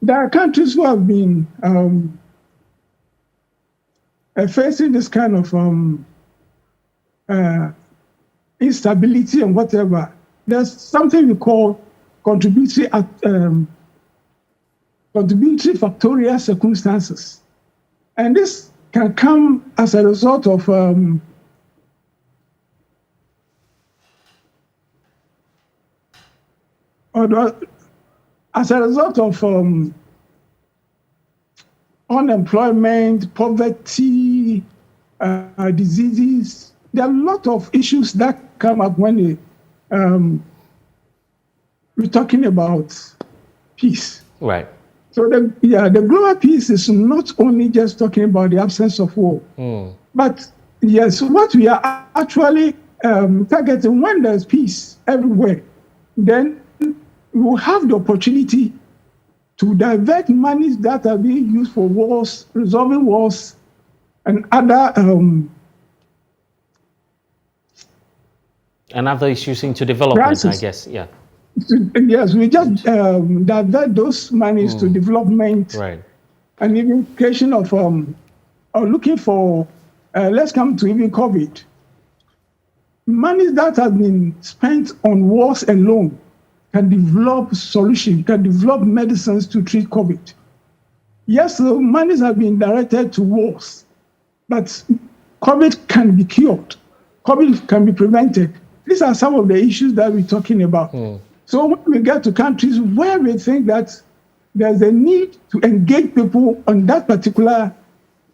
Speaker 20: There are countries who have been facing this kind of instability and whatever. There's something we call contributory factorial circumstances. And this can come as a result of unemployment, poverty, diseases. There are a lot of issues that come up when we're talking about peace.
Speaker 4: Right.
Speaker 20: So the global peace is not only just talking about the absence of war, but yes, what we are actually targeting when there's peace everywhere, then we will have the opportunity to divert monies that are being used for wars, resolving wars, and other
Speaker 4: issues into development,
Speaker 20: crisis.
Speaker 4: I guess. Yeah.
Speaker 20: Yes, we just divert those monies to development,
Speaker 4: right,
Speaker 20: and even creation of or looking for. Let's come to even COVID. Monies that have been spent on wars alone can develop solutions, can develop medicines to treat COVID. Yes, the monies have been directed to wars, but COVID can be cured. COVID can be prevented. These are some of the issues that we're talking about. So when we get to countries where we think that there's a need to engage people on that particular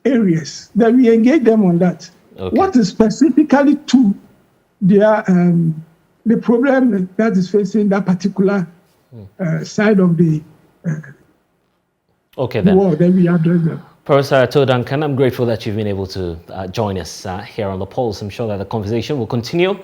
Speaker 20: areas, then we engage them on that.
Speaker 4: Okay.
Speaker 20: What is specifically to their the problem that is facing that particular side of the war, then we address them.
Speaker 4: Professor Duncan, I'm grateful that you've been able to join us here on the Pulse. I'm sure that the conversation will continue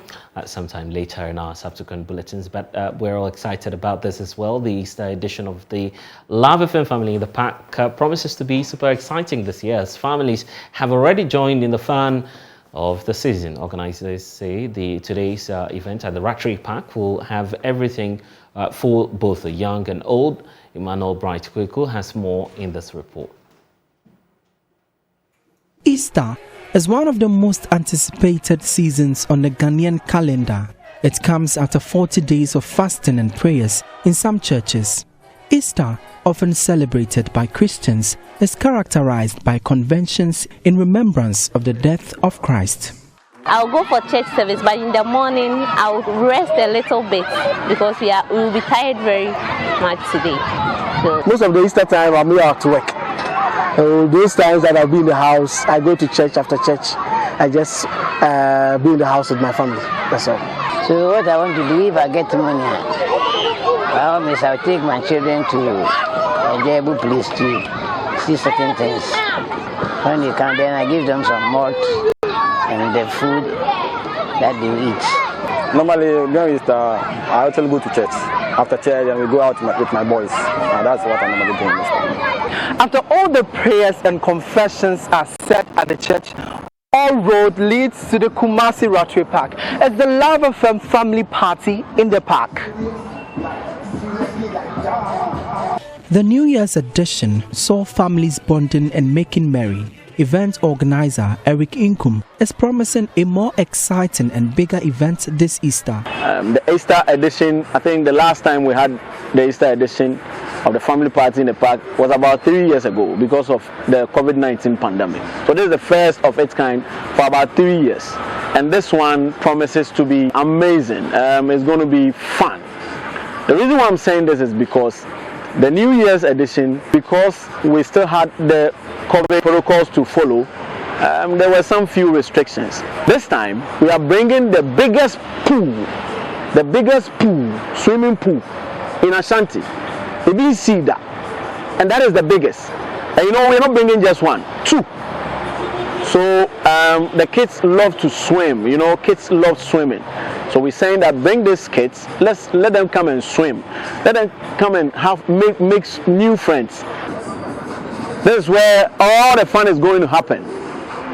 Speaker 4: sometime later in our subsequent bulletins, but we're all excited about this as well. The Easter edition of the Love FM Family in the Park promises to be super exciting this year, as families have already joined in the fun of the season. Organizers say today's event at the Ratri Park will have everything for both the young and old. Emmanuel Bright Kweku has more in this report.
Speaker 10: Easter is one of the most anticipated seasons on the Ghanaian calendar. It comes after 40 days of fasting and prayers in some churches. Easter, often celebrated by Christians, is characterized by conventions in remembrance of the death of Christ.
Speaker 21: I'll go for church service, but in the morning I'll rest a little bit because we will be tired very much today. So
Speaker 22: most of the Easter time I'm here at work. Those times that I'll be in the house, I go to church after church. I just be in the house with my family. That's all.
Speaker 23: So what I want to do, if I get money, I'll take my children to a enjoyable place to see certain things. When they come, then I give them some malt and the food that they eat.
Speaker 24: Normally, during Easter, I actually go to church. After church, and we go out with my boys. That's what I normally do.
Speaker 25: After all the prayers and confessions are said at the church, all road leads to the Kumasi Ratri Park. It's the Love FM family party in the park.
Speaker 10: The New Year's edition saw families bonding and making merry. Event organizer Eric Inkum is promising a more exciting and bigger event this Easter.
Speaker 24: The Easter edition, I think the last time we had the Easter edition of the family party in the park was about 3 years ago because of the COVID-19 pandemic. So this is the first of its kind for about 3 years. And this one promises to be amazing. It's going to be fun. The reason why I'm saying this is because the New Year's edition, because we still had the COVID protocols to follow, there were some few restrictions. This time, we are bringing the biggest pool the biggest pool, swimming pool in Ashanti. They didn't see that. And that is the biggest. And you know, we're not bringing just one, two. So the kids love to swim, you know, kids love swimming. So we're saying that bring these kids, let them come and swim. Let them come and make new friends. This is where all the fun is going to happen.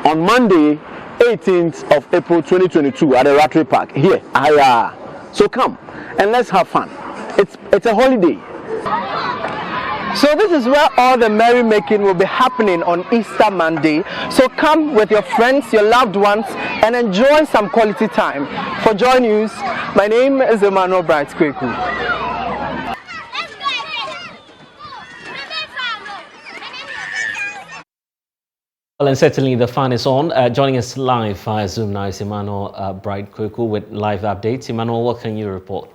Speaker 24: On Monday, 18th of April 2022 at the Rotary Park, here. So come and let's have fun. It's a holiday.
Speaker 25: So this is where all the merrymaking will be happening on Easter Monday. So come with your friends, your loved ones, and enjoy some quality time. For Joy News, my name is Emmanuel Bright Kweku.
Speaker 4: Well, and certainly the fun is on. Joining us live via Zoom now is Emmanuel Bright Kweku with live updates. Emmanuel, what can you report?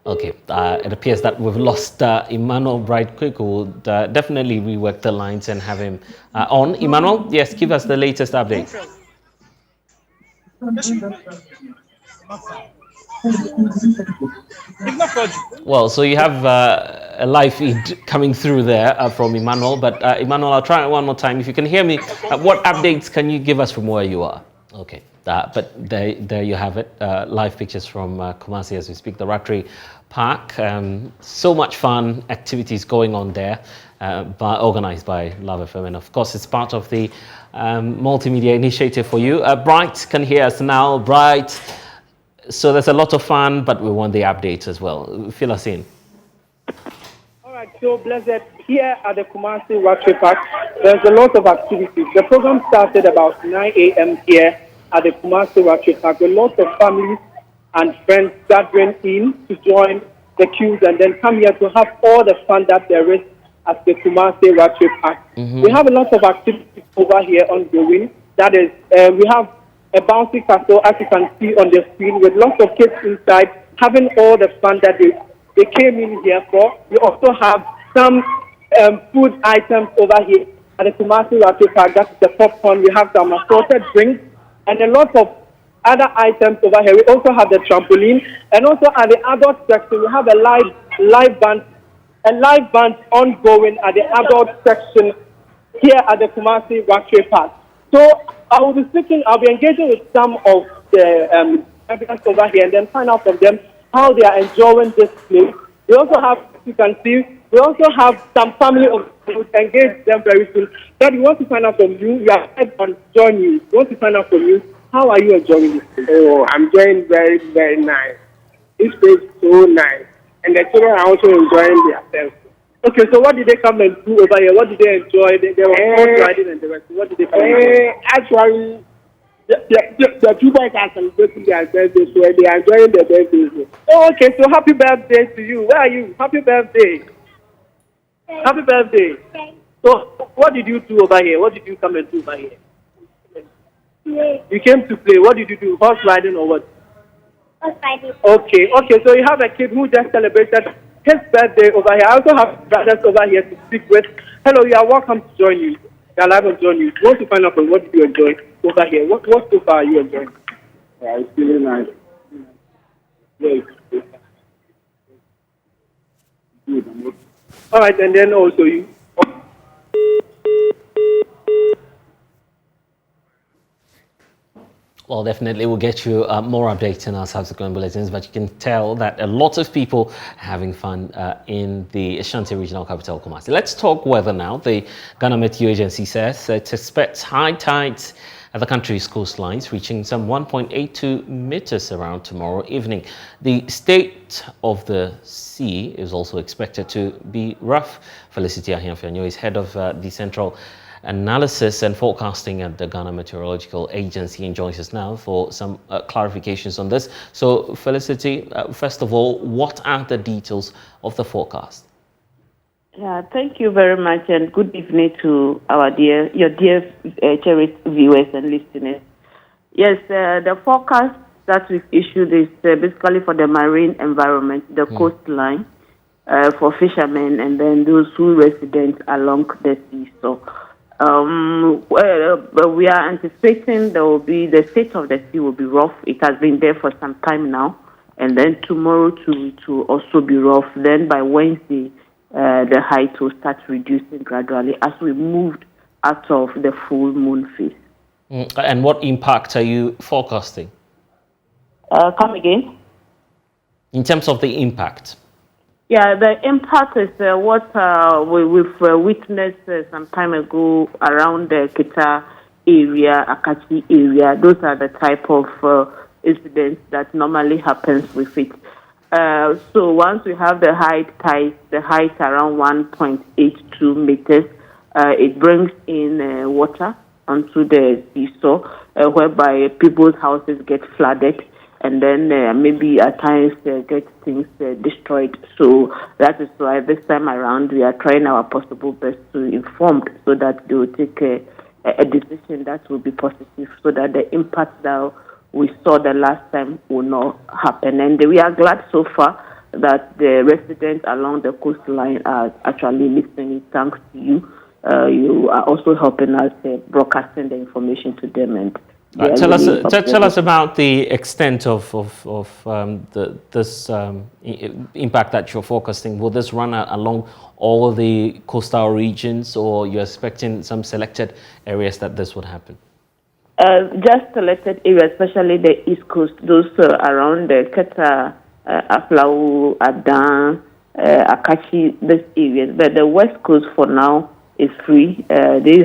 Speaker 4: Okay, it appears that we've lost Emmanuel Bright Kweku. We'll definitely rework the lines and have him on. Emmanuel, yes, give us the latest update. Well, so you have a live feed coming through there from Emmanuel, but Emmanuel, I'll try it one more time. If you can hear me, what updates can you give us from where you are? Okay, but there you have it, live pictures from Kumasi as we speak, the Rotary Park. So much fun activities going on there, organized by Love FM, and of course it's part of the multimedia initiative for you. Bright can hear us now. Bright, so there's a lot of fun, but we want the updates as well. Fill us in.
Speaker 1: All right, so Blessed, here at the Kumasi Rotary Park, there's a lot of activities. The program started about 9 a.m. here at the Kumasi Rotary Park, with lots of families and friends gathering in to join the queues and then come here to have all the fun that there is at the Kumasi Rotary Park. We have a lot of activities over here ongoing. That is, we have a bouncy castle, as you can see on the screen, with lots of kids inside having all the fun that they came in here for. We also have some food items over here at the Kumasi Rotary Park. That's the popcorn. We have some assorted drinks and a lot of other items over here. We also have the trampoline, and also at the adult section we have a live band ongoing at the adult section here at the Kumasi Rotary Park. So I'll be engaging with some of the residents over here and then find out from them how they are enjoying this place. We also have, as you can see, we also have some family of who engage them very soon. But we want to find out from you. You are on JoyNews. We want to find out from you. How are you enjoying this?
Speaker 2: Oh, I'm enjoying very, very nice. This place is so nice. And the children are also enjoying themselves.
Speaker 1: Okay, so what did they come and do over here? What did they enjoy? They were horse riding and the rest. What did they come and do?
Speaker 2: Actually, the people are celebrating their birthday, so they are enjoying their birthday.
Speaker 1: Oh, okay, so happy birthday to you. Where are you? Happy birthday. Happy birthday. So what did you do over here? What did you come and do over here? You came to play. What did you do? Horse riding or what?
Speaker 3: Horse riding.
Speaker 1: Okay, so you have a kid who just celebrated his birthday over here. I also have brothers over here to speak with. Hello, you are welcome to join you. You are live on JoyNews. You want to find out what did you enjoy over here? What so far are you enjoying?
Speaker 2: Yeah, it's really nice. Yeah,
Speaker 1: all right, and then also you.
Speaker 4: Well, definitely we'll get you more updates in our subsequent bulletins, but you can tell that a lot of people are having fun in the Ashanti Regional Capital, Kumasi. Let's talk weather now. The Ghana Meteo Agency says it expects high tides at the country's coastlines, reaching some 1.82 meters around tomorrow evening. The state of the sea is also expected to be rough. Felicity Ahianfianyo is head of the Central Analysis and Forecasting at the Ghana Meteorological Agency and joins us now for some clarifications on this. So Felicity, first of all, what are the details of the forecast?
Speaker 5: Yeah, thank you very much, and good evening to your dear cherished viewers and listeners. Yes, the forecast that we've issued is basically for the marine environment, the coastline, for fishermen, and then those who resident along the sea. So But we are anticipating the state of the sea will be rough. It has been there for some time now, and then tomorrow to also be rough. Then by Wednesday, the height will start reducing gradually as we moved out of the full moon phase.
Speaker 4: And what impact are you forecasting?
Speaker 5: Come again?
Speaker 4: In terms of the impact?
Speaker 5: Yeah, the impact is what we've witnessed some time ago around the Kutto area, Akachi area. Those are the type of incidents that normally happens with it. So once we have the height around 1.82 meters, it brings in water onto the seesaw, whereby people's houses get flooded. And then maybe at times get things destroyed. So that is why this time around we are trying our possible best to inform so that they will take a decision that will be positive so that the impact that we saw the last time will not happen. And we are glad so far that the residents along the coastline are actually listening. Thanks to you. You are also helping us broadcasting the information to them. And
Speaker 4: tell us about the extent of this impact that you're forecasting. Will this run along all the coastal regions, or you're expecting some selected areas that this would happen?
Speaker 5: Just selected areas, especially the East Coast, those around the Kutto, Aflau, Adan, Akachi, these areas. But the West Coast for now is free. They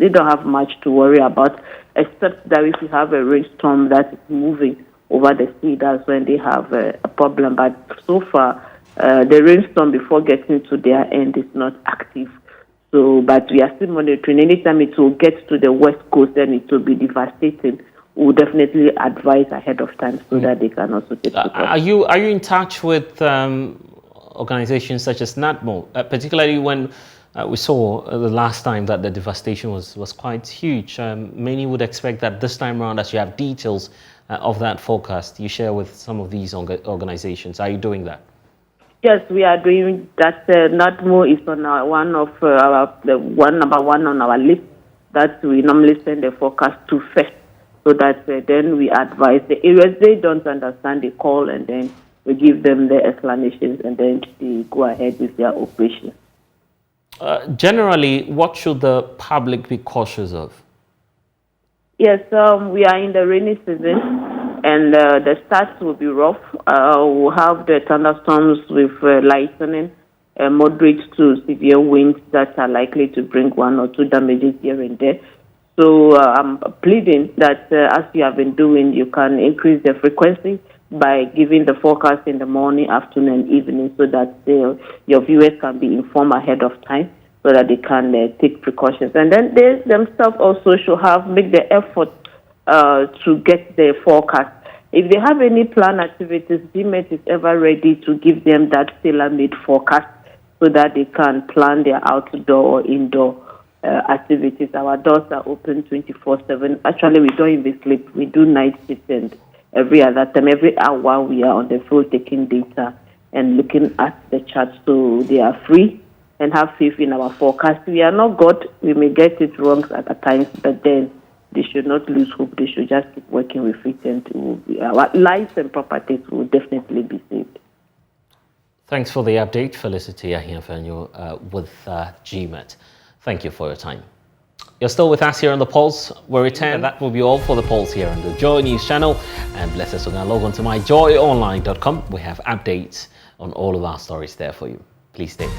Speaker 5: don't have much to worry about, except that if you have a rainstorm that is moving over the sea, that's when they have a problem. But so far, the rainstorm before getting to their end is not active. So, but we are still monitoring. Anytime it will get to the West Coast, then it will be devastating. We'll definitely advise ahead of time so that they can also take
Speaker 4: Are you in touch with organizations such as NADMO, particularly when we saw the last time that the devastation was quite huge? Many would expect that this time around, as you have details of that forecast, you share with some of these organizations. Are you doing that?
Speaker 5: Yes, we are doing that. NADMO is on number one on our list that we normally send the forecast to first, so that then we advise the areas they don't understand, they call, and then we give them the explanations, and then they go ahead with their operations.
Speaker 4: Generally, what should the public be cautious of?
Speaker 5: Yes, we are in the rainy season, and the start will be rough. We'll have the thunderstorms with lightning, moderate to severe winds that are likely to bring 1 or 2 damages here and there. So I'm pleading that, as you have been doing, you can increase the frequency by giving the forecast in the morning, afternoon, and evening, so that your viewers can be informed ahead of time, so that they can take precautions. And then they themselves also should make the effort to get the forecast. If they have any planned activities, GMET is ever ready to give them that tailor-made forecast so that they can plan their outdoor or indoor activities. Our doors are open 24/7. Actually, we don't even sleep. We do night shift, and every other time, every hour, we are on the field taking data and looking at the chart. So they are free and have faith in our forecast. We are not God. We may get it wrong at times, but then they should not lose hope. They should just keep working with it, and our lives and properties will definitely be saved.
Speaker 4: Thanks for the update, Felicity Ahiafanyo with GMET. Thank you for your time. You're still with us here on The Pulse. We'll return. And that will be all for The Pulse here on the Joy News channel. And bless us, we're going to log on to myjoyonline.com. We have updates on all of our stories there for you. Please stay.